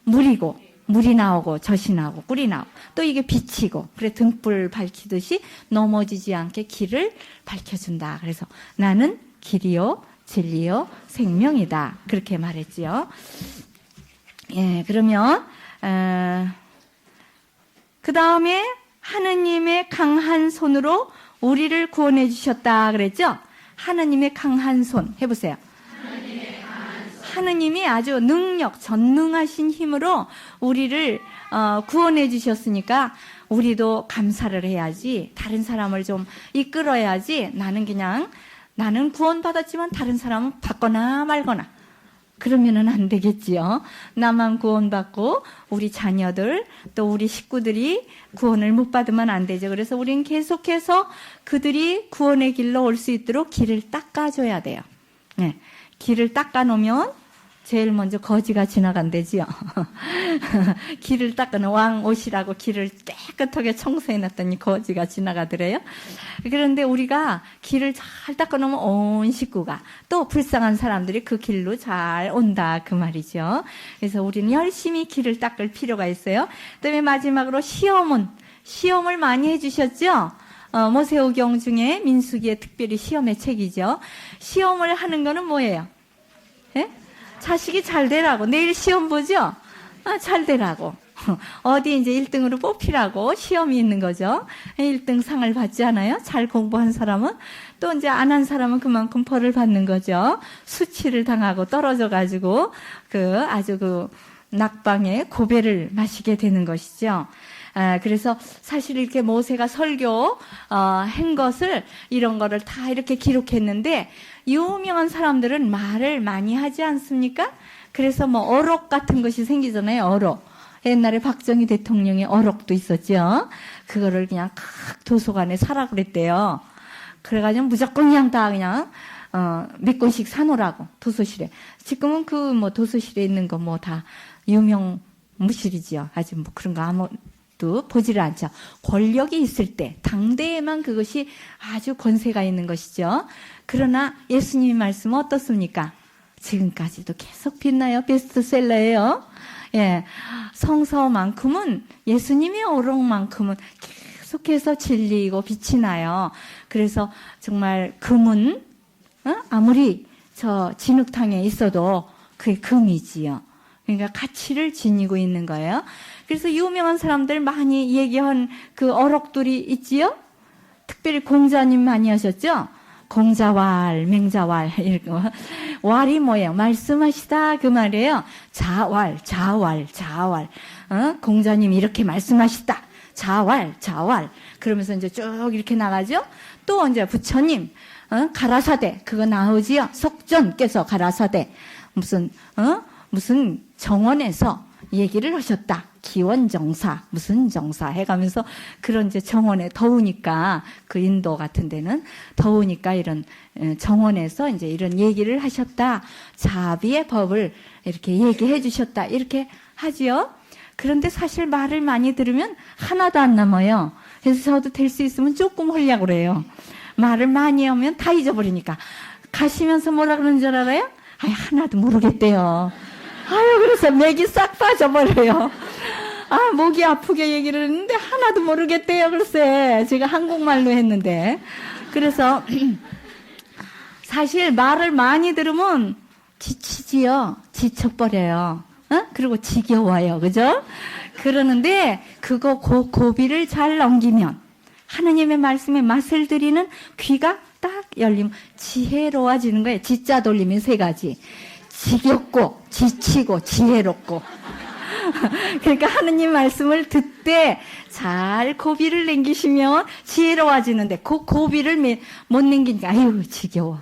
물이고 물이 나오고 젖이 나오고 꿀이 나오고 또 이게 빛이고 그래 등불 밝히듯이 넘어지지 않게 길을 밝혀준다. 그래서 나는 길이요 진리요 생명이다. 그렇게 말했지요. 예, 그러면 그 다음에 하느님의 강한 손으로 우리를 구원해 주셨다 그랬죠? 하느님의 강한 손 해보세요. 하느님이 아주 전능하신 힘으로 우리를 구원해 주셨으니까 우리도 감사를 해야지. 다른 사람을 좀 이끌어야지. 나는 구원받았지만 다른 사람은 받거나 말거나 그러면은 안 되겠지요. 나만 구원받고 우리 자녀들 또 우리 식구들이 구원을 못 받으면 안 되죠. 그래서 우리는 계속해서 그들이 구원의 길로 올 수 있도록 길을 닦아줘야 돼요. 네. 길을 닦아놓으면 제일 먼저 거지가 지나간대지요. 길을 닦는 왕 옷이라고 길을 깨끗하게 청소해놨더니 거지가 지나가더래요. 그런데 우리가 길을 잘 닦아놓으면 온 식구가 또 불쌍한 사람들이 그 길로 잘 온다 그 말이죠. 그래서 우리는 열심히 길을 닦을 필요가 있어요. 그다음에 마지막으로 시험을 많이 해주셨죠. 모세오경 중에 민수기에 특별히 시험의 책이죠. 시험을 하는 거는 뭐예요? 예? 자식이 잘 되라고. 내일 시험 보죠? 잘 되라고. 어디 이제 1등으로 뽑히라고 시험이 있는 거죠. 1등 상을 받지 않아요? 잘 공부한 사람은. 또 이제 안 한 사람은 그만큼 벌을 받는 거죠. 수치를 당하고 떨어져가지고 아주 낙방의 고배를 마시게 되는 것이죠. 그래서 사실 이렇게 모세가 설교 한 것을 이런 거를 다 이렇게 기록했는데 유명한 사람들은 말을 많이 하지 않습니까? 그래서 뭐 어록 같은 것이 생기잖아요. 어록. 옛날에 박정희 대통령의 어록도 있었죠. 그거를 그냥 각 도서관에 사라 그랬대요. 그래가지고 무조건 그냥 다 그냥 몇 권씩 사놓으라고 도서실에. 지금은 도서실에 있는 거 다 유명 무실이지요. 아주 그런 거 아무도 보지를 않죠. 권력이 있을 때 당대에만 그것이 아주 권세가 있는 것이죠. 그러나 예수님의 말씀은 어떻습니까? 지금까지도 계속 빛나요. 베스트셀러예요. 예, 성서만큼은 예수님의 오록만큼은 계속해서 진리이고 빛이 나요. 그래서 정말 금은 아무리 저 진흙탕에 있어도 그게 금이지요. 그러니까 가치를 지니고 있는 거예요. 그래서 유명한 사람들 많이 얘기한 그 어록들이 있지요. 특별히 공자님 많이 하셨죠. 공자왈, 맹자왈, 이거 왈이 뭐예요? 말씀하시다 그 말이에요. 자왈. 공자님이 이렇게 말씀하시다. 자왈. 그러면서 이제 쭉 이렇게 나가죠. 또 이제 부처님, 가라사대 그거 나오지요. 석존께서 가라사대 무슨 정원에서 얘기를 하셨다. 기원정사, 무슨 정사 해가면서 그런 이제 정원에 더우니까 그 인도 같은 데는 더우니까 이런 정원에서 이제 이런 얘기를 하셨다. 자비의 법을 이렇게 얘기해 주셨다. 이렇게 하지요. 그런데 사실 말을 많이 들으면 하나도 안 남아요. 그래서 저도 될 수 있으면 조금 하려고 그래요. 말을 많이 하면 다 잊어버리니까. 가시면서 뭐라 그러는 줄 알아요? 하나도 모르겠대요. 그래서 맥이 싹 빠져버려요. 목이 아프게 얘기를 했는데 하나도 모르겠대요. 글쎄, 제가 한국말로 했는데. 그래서 사실 말을 많이 들으면 지치지요. 지쳐버려요. 그리고 지겨워요. 그죠? 그러는데 그거 고비를 잘 넘기면 하나님의 말씀에 맛을 들이는 귀가 딱 열리면 지혜로워지는 거예요. 지자 돌리면 3가지. 지겹고 지치고 지혜롭고. 그러니까 하느님 말씀을 듣되 잘 고비를 넘기시면 지혜로워지는데 그 고비를 못 넘기니까 아이고 지겨워.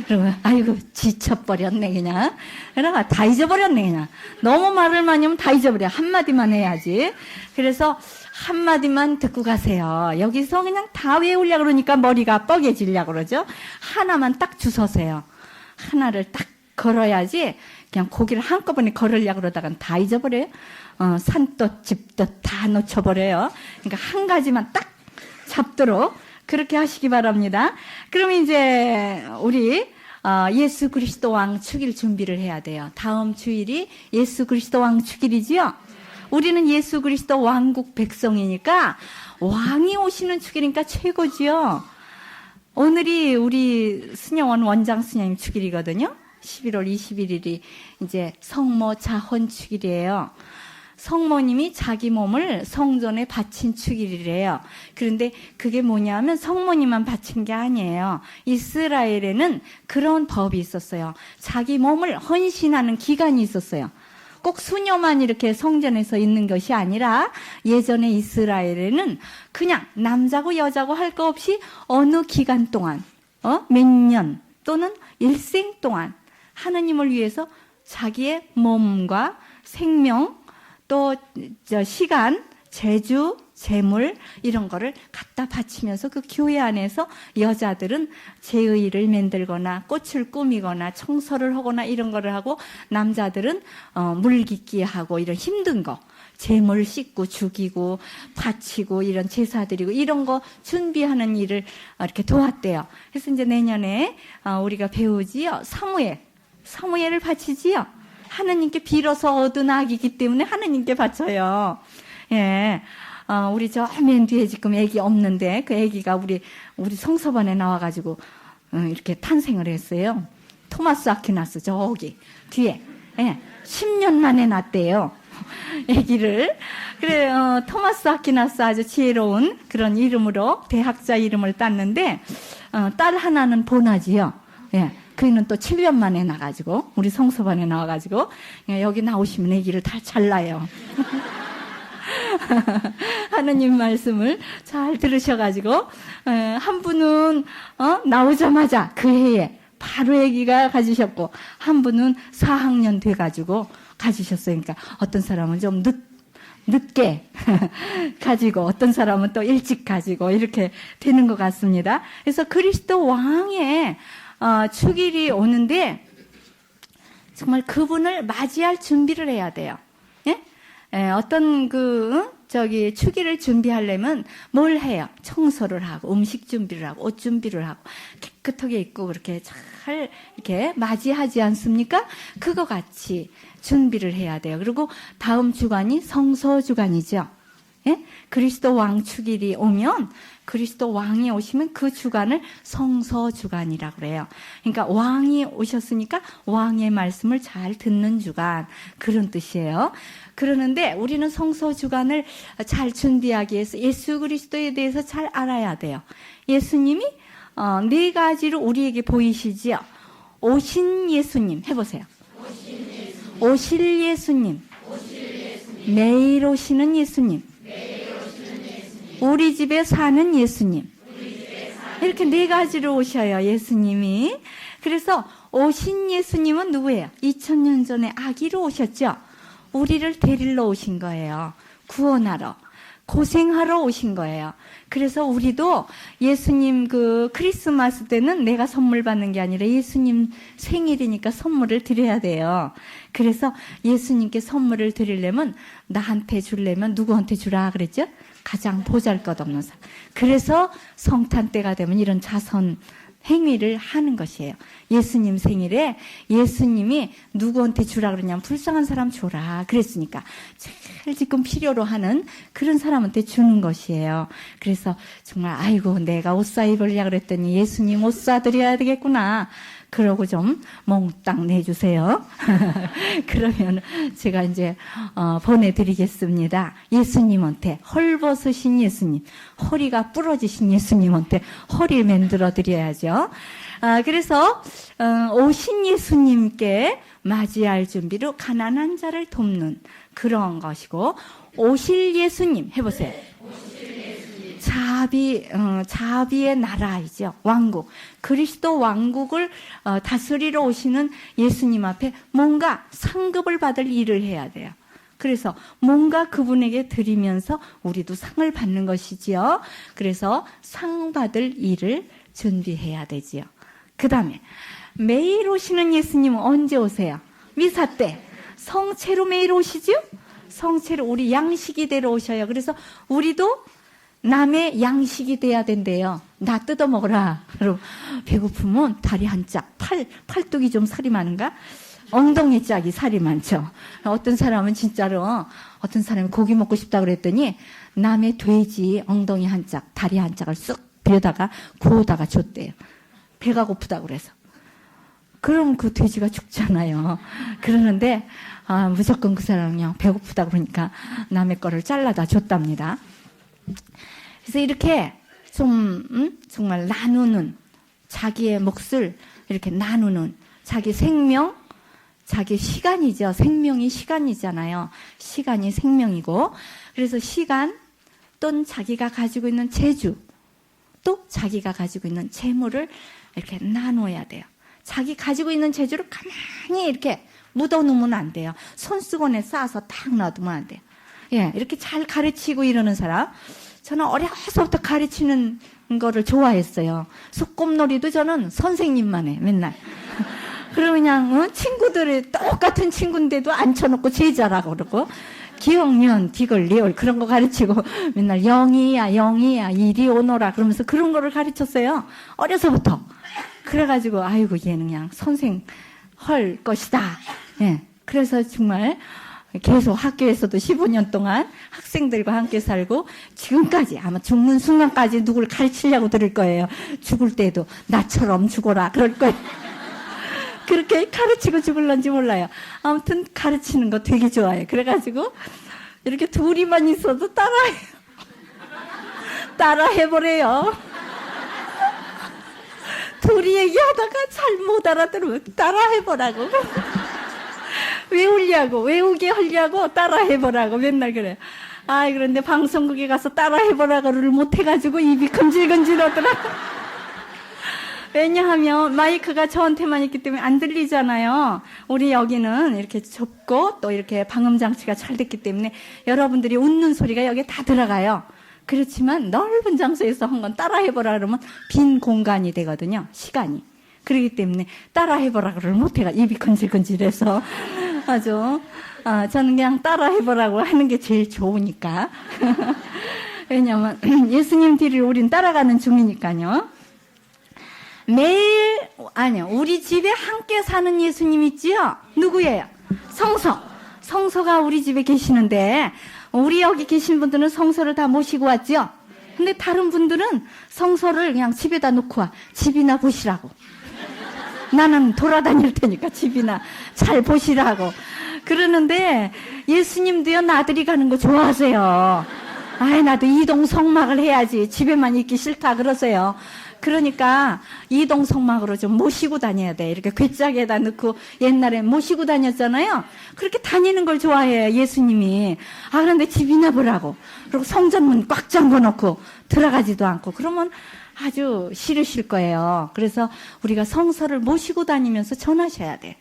그러면 아이고 지쳐버렸네 그냥. 그러면 다 잊어버렸네 그냥. 너무 말을 많이 하면 다 잊어버려. 한마디만 해야지. 그래서 한마디만 듣고 가세요. 여기서 그냥 다 외우려고 그러니까 머리가 뻐개지려고 그러죠. 하나만 딱 주서세요. 하나를 딱 걸어야지 그냥 고기를 한꺼번에 걸으려고 그러다간 다 잊어버려요. 산뜻 집뜻 다 놓쳐버려요. 그러니까 한 가지만 딱 잡도록 그렇게 하시기 바랍니다. 그럼 이제 우리 예수 그리스도 왕 축일 준비를 해야 돼요. 다음 주일이 예수 그리스도 왕 축일이지요. 우리는 예수 그리스도 왕국 백성이니까 왕이 오시는 축일이니까 최고지요. 오늘이 우리 순영원 원장 스님 축일이거든요. 11월 21일이 이제 성모 자혼 축일이에요. 성모님이 자기 몸을 성전에 바친 축일이래요. 그런데 그게 뭐냐면 성모님만 바친 게 아니에요. 이스라엘에는 그런 법이 있었어요. 자기 몸을 헌신하는 기간이 있었어요. 꼭 수녀만 이렇게 성전에서 있는 것이 아니라 예전에 이스라엘에는 그냥 남자고 여자고 할 거 없이 어느 기간 동안 몇 년 또는 일생 동안 하느님을 위해서 자기의 몸과 생명 또 시간, 재주, 재물 이런 거를 갖다 바치면서 그 교회 안에서 여자들은 제의를 만들거나 꽃을 꾸미거나 청소를 하거나 이런 거를 하고, 남자들은 물깃기 하고 이런 힘든 거, 재물 씻고 죽이고 바치고 이런 제사 드리고 이런 거 준비하는 일을 이렇게 도왔대요. 그래서 이제 내년에 우리가 배우지요. 사무엘을 바치지요. 하느님께 빌어서 얻은 아기이기 때문에 하느님께 바쳐요. 예. 우리 저 맨 뒤에 지금 애기 없는데 그 애기가 우리 성서반에 나와가지고 이렇게 탄생을 했어요. 토마스 아퀴나스 저기 뒤에. 예. 10년 만에 낳았대요. 애기를. 그래, 토마스 아퀴나스 아주 지혜로운 그런 이름으로 대학자 이름을 땄는데, 딸 하나는 보나지요. 예. 그이는 또 7년 만에 나가지고, 우리 성서반에 나와가지고, 여기 나오시면 애기를 다 잘라요. 하느님 말씀을 잘 들으셔가지고, 한 분은, 나오자마자 그 해에 바로 애기가 가지셨고, 한 분은 4학년 돼가지고 가지셨어요. 그러니까 어떤 사람은 좀 늦게 가지고, 어떤 사람은 또 일찍 가지고, 이렇게 되는 것 같습니다. 그래서 그리스도 왕의 축일이 오는데, 정말 그분을 맞이할 준비를 해야 돼요. 예? 어떤 축일을 준비하려면 뭘 해요? 청소를 하고, 음식 준비를 하고, 옷 준비를 하고, 깨끗하게 입고, 그렇게 잘, 이렇게 맞이하지 않습니까? 그거 같이 준비를 해야 돼요. 그리고 다음 주간이 성서주간이죠. 예? 그리스도 왕 축일이 오면, 그리스도 왕이 오시면 그 주간을 성서주간이라고 그래요. 그러니까 왕이 오셨으니까 왕의 말씀을 잘 듣는 주간, 그런 뜻이에요. 그러는데 우리는 성서주간을 잘 준비하기 위해서 예수 그리스도에 대해서 잘 알아야 돼요. 예수님이 4가지로 우리에게 보이시지요. 오신 예수님 해보세요. 오실 예수님, 매일 오시는 예수님, 우리 집에 사는 예수님. 이렇게 4가지로 오셔요, 예수님이. 그래서 오신 예수님은 누구예요? 2000년 전에 아기로 오셨죠? 우리를 데리러 오신 거예요. 구원하러. 고생하러 오신 거예요. 그래서 우리도 예수님 크리스마스 때는 내가 선물 받는 게 아니라 예수님 생일이니까 선물을 드려야 돼요. 그래서 예수님께 선물을 드리려면 나한테 주려면 누구한테 주라 그랬죠? 가장 보잘것없는 사람. 그래서 성탄 때가 되면 이런 자선 행위를 하는 것이에요. 예수님 생일에 예수님이 누구한테 주라 그러냐면 불쌍한 사람 줘라 그랬으니까 제일 지금 필요로 하는 그런 사람한테 주는 것이에요. 그래서 정말 아이고 내가 옷 사 입으려고 그랬더니 예수님 옷 사드려야 되겠구나. 그러고 좀 몽땅 내주세요. 그러면 제가 이제 보내드리겠습니다. 예수님한테 헐벗으신 예수님, 허리가 부러지신 예수님한테 허리 만들어 드려야죠. 그래서 오신 예수님께 맞이할 준비로 가난한 자를 돕는 그런 것이고, 오실 예수님 해보세요. 자비의 나라이죠. 왕국. 그리스도 왕국을 다스리러 오시는 예수님 앞에 뭔가 상급을 받을 일을 해야 돼요. 그래서 뭔가 그분에게 드리면서 우리도 상을 받는 것이지요. 그래서 상 받을 일을 준비해야 되지요. 그 다음에 매일 오시는 예수님은 언제 오세요? 미사 때. 성체로 매일 오시죠? 성체로 우리 양식이 되러 오셔요. 그래서 우리도 남의 양식이 돼야 된대요. 나 뜯어 먹어라. 그리고 배고프면 다리 한 짝, 팔뚝이 좀 살이 많은가? 엉덩이 짝이 살이 많죠. 어떤 사람은 진짜로, 어떤 사람이 고기 먹고 싶다 그랬더니 남의 돼지 엉덩이 한 짝, 다리 한 짝을 쑥 빌려다가 구워다가 줬대요. 배가 고프다 그래서. 그럼 그 돼지가 죽잖아요. 그러는데 무조건 그 사람은 그냥 배고프다 그러니까 남의 거를 잘라다 줬답니다. 그래서 이렇게 좀 정말 나누는, 자기의 몫을 이렇게 나누는, 자기 생명, 자기 시간이죠. 생명이 시간이잖아요. 시간이 생명이고, 그래서 시간 또는 자기가 가지고 있는 재주, 또 자기가 가지고 있는 재물을 이렇게 나눠야 돼요. 자기 가지고 있는 재주를 가만히 이렇게 묻어놓으면 안 돼요. 손수건에 싸서 딱 놔두면 안 돼요. 예, 이렇게 잘 가르치고 이러는 사람. 저는 어려서부터 가르치는 거를 좋아했어요. 소꿉놀이도 저는 선생님만 해, 맨날. 그러면 그냥, 친구들이 똑같은 친구인데도 앉혀놓고 제자라고 그러고, 기억년, 디귿, 리얼 그런 거 가르치고, 맨날 영이야, 이리 오너라 그러면서 그런 거를 가르쳤어요. 어려서부터. 그래가지고, 아이고, 얘는 그냥 선생 할 것이다. 예. 그래서 정말, 계속 학교에서도 15년 동안 학생들과 함께 살고 지금까지 아마 죽는 순간까지 누굴 가르치려고 들을 거예요. 죽을 때도 나처럼 죽어라 그럴 거예요. 그렇게 가르치고 죽을런지 몰라요. 아무튼 가르치는 거 되게 좋아해요. 그래가지고 이렇게 둘이만 있어도 따라해보래요. 둘이 얘기하다가 잘 못 알아들으면 따라해보라고. 외우게 하려고 따라해보라고 맨날 그래. 아이, 그런데 방송국에 가서 따라해보라고를 못해가지고 입이 금질금질하더라. 왜냐하면 마이크가 저한테만 있기 때문에 안 들리잖아요. 우리 여기는 이렇게 좁고 또 이렇게 방음장치가 잘 됐기 때문에 여러분들이 웃는 소리가 여기에 다 들어가요. 그렇지만 넓은 장소에서 한 건 따라해보라 그러면 빈 공간이 되거든요. 시간이. 그렇기 때문에 따라해보라 그러를 못해가 입이 건질건질해서 아주 저는 그냥 따라해보라고 하는 게 제일 좋으니까. 왜냐하면 예수님 뒤를 우린 따라가는 중이니까요. 매일 우리 집에 함께 사는 예수님 있지요? 누구예요? 성서가 우리 집에 계시는데 우리 여기 계신 분들은 성서를 다 모시고 왔죠? 근데 다른 분들은 성서를 그냥 집에다 놓고 와. 집이나 보시라고. 나는 돌아다닐 테니까 집이나 잘 보시라고. 그러는데 예수님도요, 나들이 가는 거 좋아하세요. 아이, 나도 이동성막을 해야지. 집에만 있기 싫다 그러세요. 그러니까 이동성막으로 좀 모시고 다녀야 돼. 이렇게 괴짝에다 넣고 옛날에 모시고 다녔잖아요. 그렇게 다니는 걸 좋아해요, 예수님이. 그런데 집이나 보라고. 그리고 성전문 꽉 잠궈 놓고 들어가지도 않고. 그러면 아주 싫으실 거예요. 그래서 우리가 성서를 모시고 다니면서 전하셔야 돼.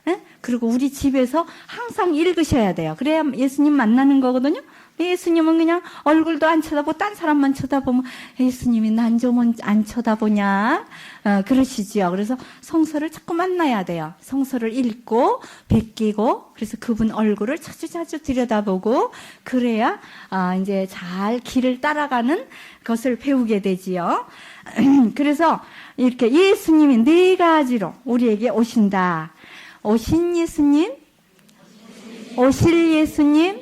에? 그리고 우리 집에서 항상 읽으셔야 돼요. 그래야 예수님 만나는 거거든요. 예수님은 그냥 얼굴도 안 쳐다보고 딴 사람만 쳐다보면 예수님이 난 좀 안 쳐다보냐 그러시지요. 그래서 성서를 자꾸 만나야 돼요. 성서를 읽고 베끼고 그래서 그분 얼굴을 자주 들여다보고 그래야 이제 잘 길을 따라가는 것을 배우게 되지요. 그래서 이렇게 예수님이 네 가지로 우리에게 오신다. 오신 예수님, 오실 예수님,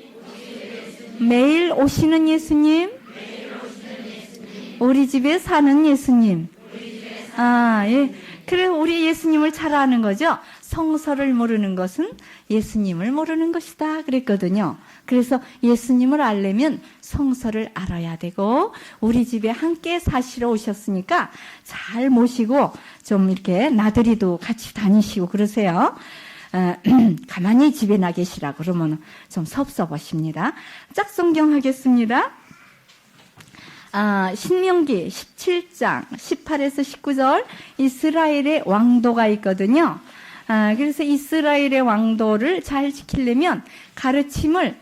매일 오시는 예수님, 우리 집에 사는 예수님. 예. 그래서 우리 예수님을 잘 아는 거죠. 성서를 모르는 것은 예수님을 모르는 것이다 그랬거든요. 그래서 예수님을 알려면 성서를 알아야 되고 우리 집에 함께 사시러 오셨으니까 잘 모시고 좀 이렇게 나들이도 같이 다니시고 그러세요. 가만히 집에 나 계시라 그러면 좀 섭섭하십니다. 짝성경 하겠습니다. 신명기 17장 18에서 19절 이스라엘의 왕도가 있거든요. 그래서 이스라엘의 왕도를 잘 지키려면 가르침을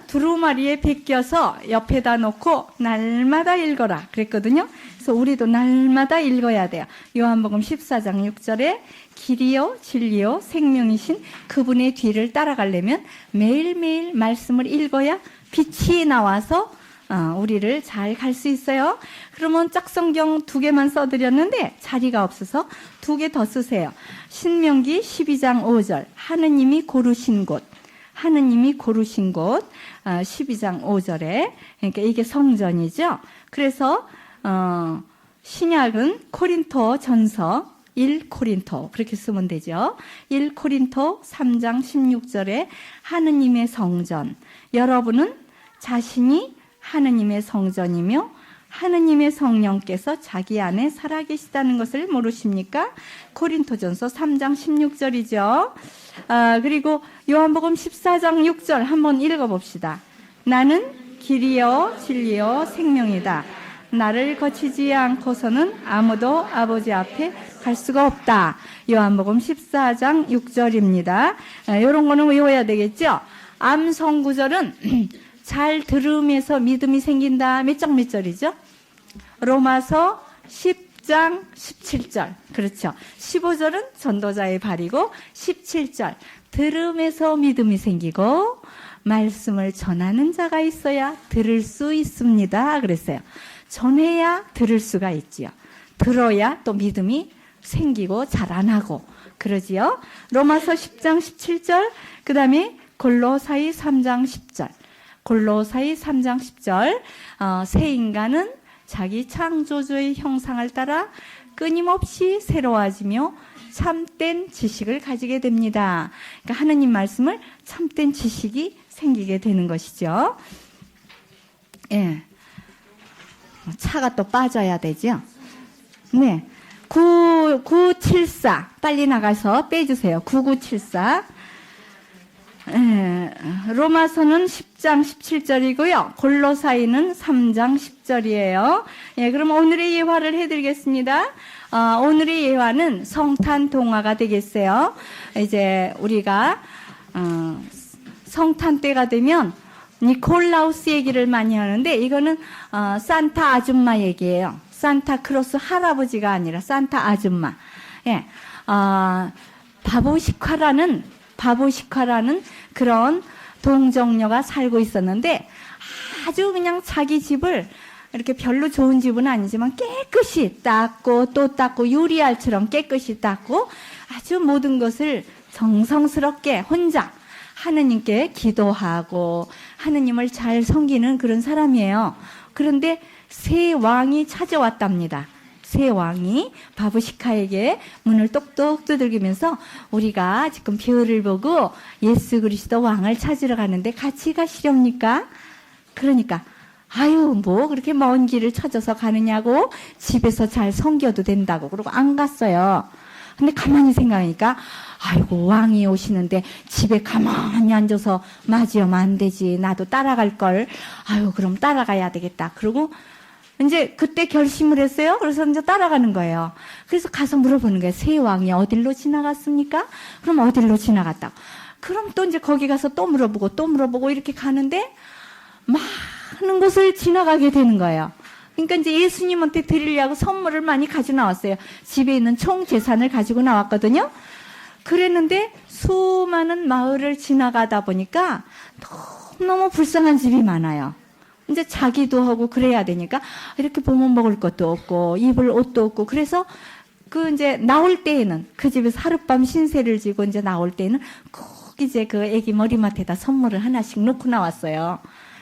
두루마리에 베껴서 옆에다 놓고 날마다 읽어라 그랬거든요. 그래서 우리도 날마다 읽어야 돼요. 요한복음 14장 6절에 길이요 진리요 생명이신 그분의 뒤를 따라가려면 매일매일 말씀을 읽어야 빛이 나와서 우리를 잘 갈 수 있어요. 그러면 짝성경 2개만 써드렸는데 자리가 없어서 2개 더 쓰세요. 신명기 12장 5절 하느님이 고르신 곳 12장 5절에 그러니까 이게 성전이죠. 그래서 신약은 고린토 전서 1코린토 그렇게 쓰면 되죠. 1코린토 3장 16절에 하느님의 성전 여러분은 자신이 하느님의 성전이며 하느님의 성령께서 자기 안에 살아계시다는 것을 모르십니까? 고린토전서 3장 16절이죠. 그리고 요한복음 14장 6절 한번 읽어봅시다. 나는 길이요 진리요 생명이다. 나를 거치지 않고서는 아무도 아버지 앞에 갈 수가 없다. 요한복음 14장 6절입니다. 이런 거는 외워야 되겠죠. 암성구절은 잘 들음에서 믿음이 생긴다. 몇 절이죠? 로마서 10장 17절. 그렇죠. 15절은 전도자의 발이고 17절 들음에서 믿음이 생기고 말씀을 전하는 자가 있어야 들을 수 있습니다. 그랬어요. 전해야 들을 수가 있지요. 들어야 또 믿음이 생기고 자라나고 그러지요. 로마서 10장 17절 그 다음에 골로사이 3장 10절 골로사이 3장 10절 새 인간은 자기 창조주의 형상을 따라 끊임없이 새로워지며 참된 지식을 가지게 됩니다. 그러니까 하느님 말씀을 참된 지식이 생기게 되는 것이죠. 예. 차가 또 빠져야 되죠. 네. 9974 빨리 나가서 빼주세요. 9974 로마서는 10장 17절이고요. 골로사이는 3장 10절이에요. 예, 그럼 오늘의 예화를 해드리겠습니다. 오늘의 예화는 성탄 동화가 되겠어요. 이제 우리가 성탄 때가 되면 니콜라우스 얘기를 많이 하는데 이거는 산타 아줌마 얘기예요. 산타크로스 할아버지가 아니라 산타 아줌마. 예, 바보시카라는 그런 동정녀가 살고 있었는데 아주 그냥 자기 집을 이렇게 별로 좋은 집은 아니지만 깨끗이 닦고 또 닦고 유리알처럼 깨끗이 닦고 아주 모든 것을 정성스럽게 혼자 하느님께 기도하고 하느님을 잘 섬기는 그런 사람이에요. 그런데 새 왕이 찾아왔답니다. 새 왕이 바부시카에게 문을 똑똑 두들기면서 우리가 지금 별을 보고 예수 그리스도 왕을 찾으러 가는데 같이 가시렵니까? 그러니까 아유 뭐 그렇게 먼 길을 찾아서 가느냐고 집에서 잘 섬겨도 된다고 그러고 안 갔어요. 근데 가만히 생각하니까 아이고 왕이 오시는데 집에 가만히 앉아서 맞이하면 안 되지. 나도 따라갈 걸. 아유 그럼 따라가야 되겠다. 그러고 이제 그때 결심을 했어요. 그래서 이제 따라가는 거예요. 그래서 가서 물어보는 거예요. 새 왕이 어디로 지나갔습니까? 그럼 어디로 지나갔다고. 그럼 또 이제 거기 가서 또 물어보고 이렇게 가는데 많은 곳을 지나가게 되는 거예요. 그러니까 이제 예수님한테 드리려고 선물을 많이 가지고 나왔어요. 집에 있는 총 재산을 가지고 나왔거든요. 그랬는데 수많은 마을을 지나가다 보니까 너무너무 불쌍한 집이 많아요. 이제 자기도 하고 그래야 되니까 이렇게 보면 먹을 것도 없고 입을 옷도 없고 그래서 그 이제 나올 때에는 그 집에서 하룻밤 신세를 지고 이제 나올 때에는 꼭 이제 그 애기 머리맡에다 선물을 하나씩 놓고 나왔어요.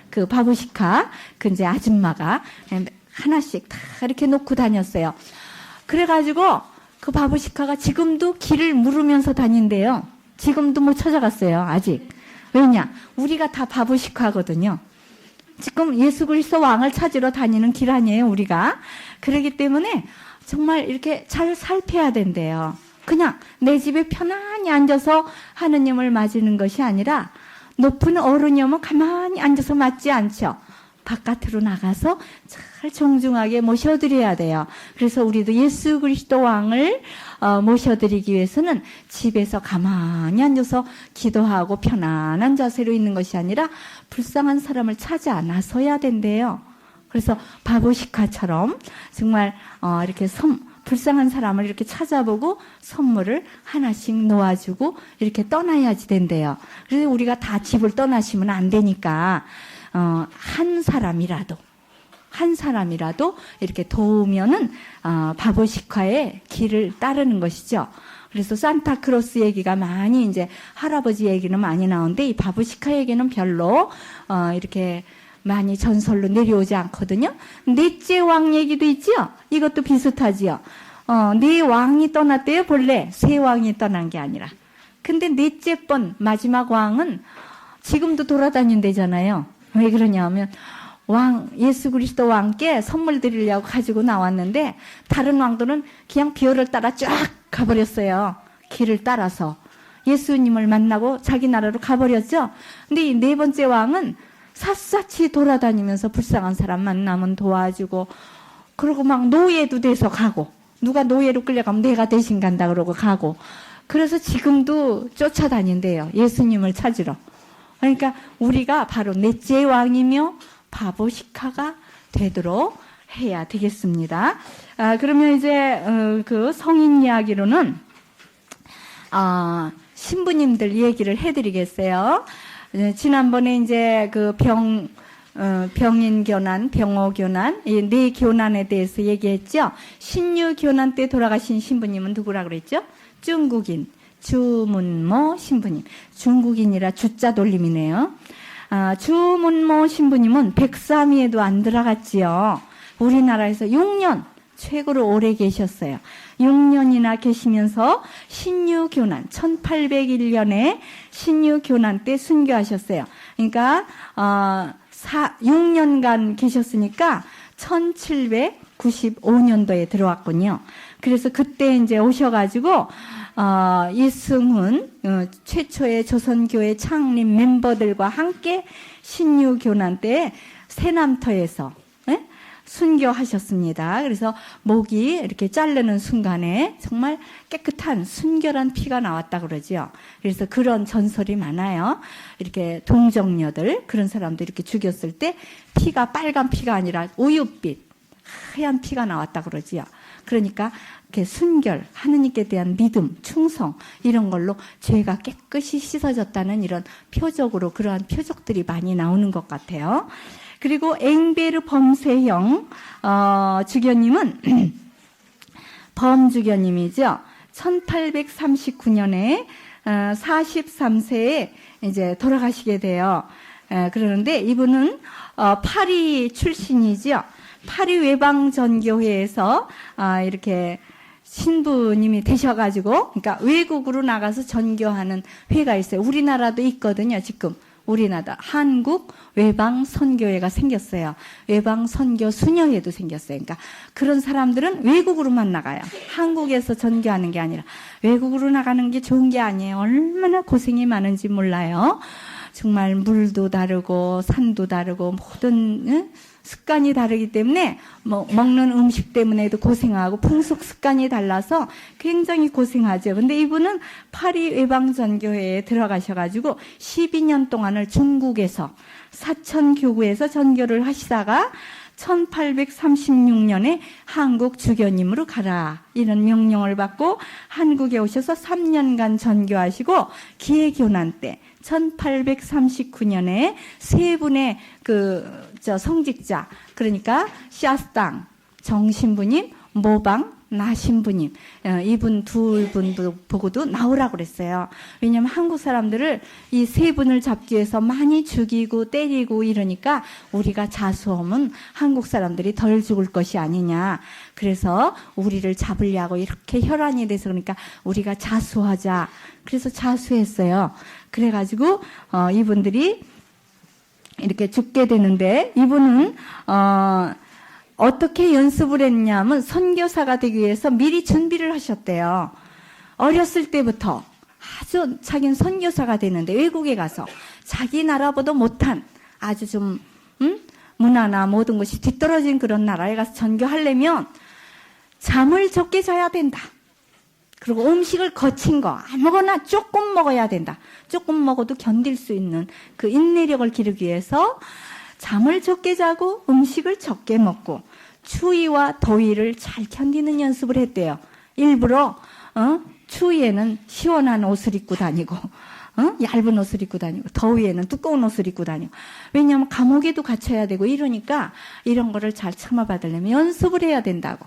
그 바부시카 그 이제 아줌마가 하나씩 다 이렇게 놓고 다녔어요. 그래가지고 그 바부시카가 지금도 길을 물으면서 다닌대요. 지금도 못 찾아갔어요. 아직. 왜냐? 우리가 다 바부시카거든요. 지금 예수 그리스도 왕을 찾으러 다니는 길 아니에요, 우리가. 그렇기 때문에 정말 이렇게 잘 살펴야 된대요. 그냥 내 집에 편안히 앉아서 하느님을 맞이는 것이 아니라 높은 어른이 오면 가만히 앉아서 맞지 않죠. 바깥으로 나가서 잘 정중하게 모셔드려야 돼요. 그래서 우리도 예수 그리스도 왕을 모셔드리기 위해서는 집에서 가만히 앉아서 기도하고 편안한 자세로 있는 것이 아니라 불쌍한 사람을 찾아 나서야 된대요. 그래서 바보시카처럼 정말 이렇게 불쌍한 사람을 이렇게 찾아보고 선물을 하나씩 놓아주고 이렇게 떠나야지 된대요. 그래서 우리가 다 집을 떠나시면 안 되니까 한 사람이라도 이렇게 도우면은 바보시카의 길을 따르는 것이죠. 그래서 산타크로스 얘기가 많이 이제 할아버지 얘기는 많이 나오는데 이 바보시카 얘기는 별로 이렇게 많이 전설로 내려오지 않거든요. 넷째 왕 얘기도 있죠. 이것도 비슷하지요. 네 왕이 떠났대요. 본래 세 왕이 떠난 게 아니라. 근데 넷째 번 마지막 왕은 지금도 돌아다닌대잖아요. 왜 그러냐면 예수 그리스도 왕께 선물 드리려고 가지고 나왔는데 다른 왕들은 그냥 별을 따라 쫙 가버렸어요. 길을 따라서 예수님을 만나고 자기 나라로 가버렸죠. 근데 이 네 번째 왕은 샅샅이 돌아다니면서 불쌍한 사람 만나면 도와주고 그리고 막 노예도 돼서 가고 누가 노예로 끌려가면 내가 대신 간다 그러고 가고 그래서 지금도 쫓아다닌대요. 예수님을 찾으러. 그러니까 우리가 바로 넷째 왕이며 바보시카가 되도록 해야 되겠습니다. 그러면 이제 그 성인 이야기로는 신부님들 얘기를 해드리겠어요. 지난번에 이제 그 병인 교난, 병호 교난, 이 네 교난에 대해서 얘기했죠. 신유 교난 때 돌아가신 신부님은 누구라 그랬죠? 중국인 주문모 신부님. 중국인이라 주자 돌림이네요. 주문모 신부님은 103위에도 안 들어갔지요. 우리나라에서 6년 최고로 오래 계셨어요. 6년이나 계시면서 신유교난 1801년에 신유교난 때 순교하셨어요. 그러니까 6년간 계셨으니까 1795년도에 들어왔군요. 그래서 그때 이제 오셔가지고 이승훈 최초의 조선교회 창립 멤버들과 함께 신유교난 때 새남터에서 순교하셨습니다. 그래서 목이 이렇게 자르는 순간에 정말 깨끗한 순결한 피가 나왔다 그러죠. 그래서 그런 전설이 많아요. 이렇게 동정녀들 그런 사람들 이렇게 죽였을 때 피가 빨간 피가 아니라 우윳빛 하얀 피가 나왔다 그러지요. 그러니까 이렇게 순결, 하느님께 대한 믿음, 충성 이런 걸로 죄가 깨끗이 씻어졌다는 이런 표적으로 그러한 표적들이 많이 나오는 것 같아요. 그리고 앵베르 범세형 주교님은 범주교님이죠. 1839년에 43세에 이제 돌아가시게 돼요. 그러는데 이분은 파리 출신이죠. 파리 외방전교회에서 이렇게 신부님이 되셔가지고, 그러니까 외국으로 나가서 전교하는 회가 있어요. 우리나라도 있거든요, 지금. 우리나라 한국 외방선교회가 생겼어요. 외방선교 수녀회도 생겼어요. 그러니까 그런 사람들은 외국으로만 나가요. 한국에서 전교하는 게 아니라 외국으로 나가는 게 좋은 게 아니에요. 얼마나 고생이 많은지 몰라요. 정말 물도 다르고 산도 다르고 모든 습관이 다르기 때문에 먹는 음식 때문에도 고생하고 풍속 습관이 달라서 굉장히 고생하죠. 근데 이분은 파리 외방전교회에 들어가셔가지고 12년 동안을 중국에서 사천교구에서 전교를 하시다가 1836년에 한국 주교님으로 가라 이런 명령을 받고 한국에 오셔서 3년간 전교하시고 기해교난 때 1839년에 세 분의 성직자, 그러니까 샤스당, 정신부님, 모방, 나신부님, 이분 두 분도 보고도 나오라고 그랬어요. 왜냐하면 한국 사람들을 이 세 분을 잡기 위해서 많이 죽이고 때리고 이러니까 우리가 자수하면 한국 사람들이 덜 죽을 것이 아니냐. 그래서 우리를 잡으려고 이렇게 혈안이 돼서 그러니까 우리가 자수하자. 그래서 자수했어요. 그래가지고 이분들이 이렇게 죽게 되는데 이분은 어떻게 연습을 했냐면 선교사가 되기 위해서 미리 준비를 하셨대요. 어렸을 때부터 아주 자기는 선교사가 되는데 외국에 가서 자기 나라보다 못한 아주 좀 문화나 모든 것이 뒤떨어진 그런 나라에 가서 전교하려면 잠을 적게 자야 된다. 그리고 음식을 거친 거 아무거나 조금 먹어야 된다. 조금 먹어도 견딜 수 있는 그 인내력을 기르기 위해서 잠을 적게 자고 음식을 적게 먹고 추위와 더위를 잘 견디는 연습을 했대요. 일부러 추위에는 시원한 옷을 입고 다니고 얇은 옷을 입고 다니고 더위에는 두꺼운 옷을 입고 다니고 왜냐하면 감옥에도 갇혀야 되고 이러니까 이런 거를 잘 참아받으려면 연습을 해야 된다고.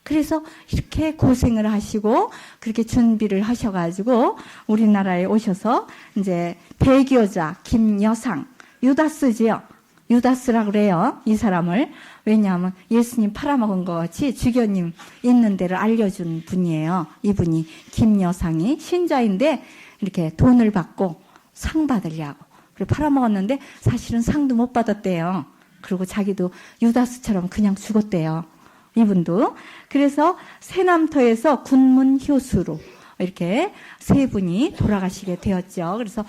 그래서 이렇게 고생을 하시고 그렇게 준비를 하셔가지고 우리나라에 오셔서 이제 배교자 김여상 유다스지요. 유다스라고 그래요. 이 사람을. 왜냐하면 예수님 팔아먹은 것 같이 주교님 있는 데를 알려준 분이에요. 이분이 김여상이 신자인데 이렇게 돈을 받고 상 받으려고. 그리고 팔아먹었는데 사실은 상도 못 받았대요. 그리고 자기도 유다스처럼 그냥 죽었대요. 이분도. 그래서 새남터에서 군문 효수로 이렇게 세 분이 돌아가시게 되었죠. 그래서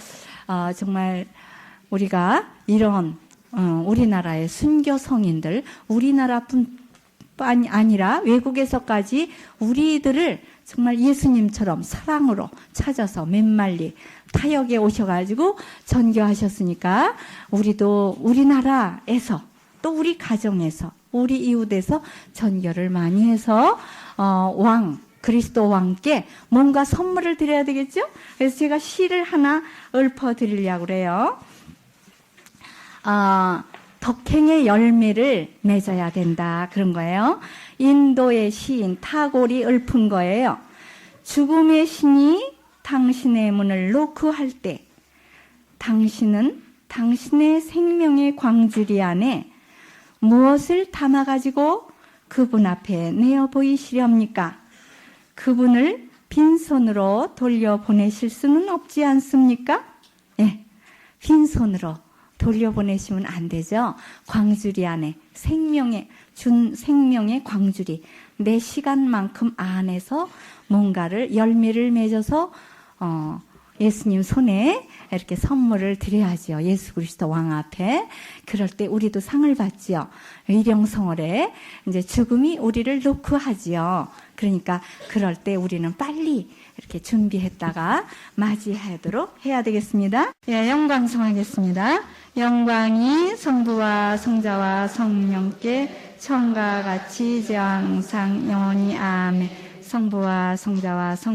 정말 우리가 이런 우리나라의 순교 성인들, 우리나라뿐 아니라 외국에서까지 우리들을 정말 예수님처럼 사랑으로 찾아서 맨말리 타역에 오셔가지고 전교하셨으니까 우리도 우리나라에서 또 우리 가정에서 우리 이웃에서 전교를 많이 해서 그리스도 왕께 뭔가 선물을 드려야 되겠죠? 그래서 제가 시를 하나 읊어드리려고 그래요. 덕행의 열매를 맺어야 된다. 그런 거예요. 인도의 시인 타골이 읊은 거예요. 죽음의 신이 당신의 문을 노크할 때 당신은 당신의 생명의 광주리 안에 무엇을 담아가지고 그분 앞에 내어 보이시렵니까? 그분을 빈손으로 돌려보내실 수는 없지 않습니까? 예, 빈손으로 돌려보내시면 안 되죠. 광주리 안에 생명의 광주리 내 시간만큼 안에서 뭔가를 열매를 맺어서 예수님 손에 이렇게 선물을 드려야죠. 예수 그리스도 왕 앞에. 그럴 때 우리도 상을 받지요. 위령성월에 이제 죽음이 우리를 놓고 하지요. 그러니까 그럴 때 우리는 빨리 이렇게 준비했다가 맞이하도록 해야 되겠습니다. 예, 영광 성하겠습니다. 영광이 성부와 성자와 성령께 처음과 같이 이제와 항상 영원히 아멘. 성부와 성자와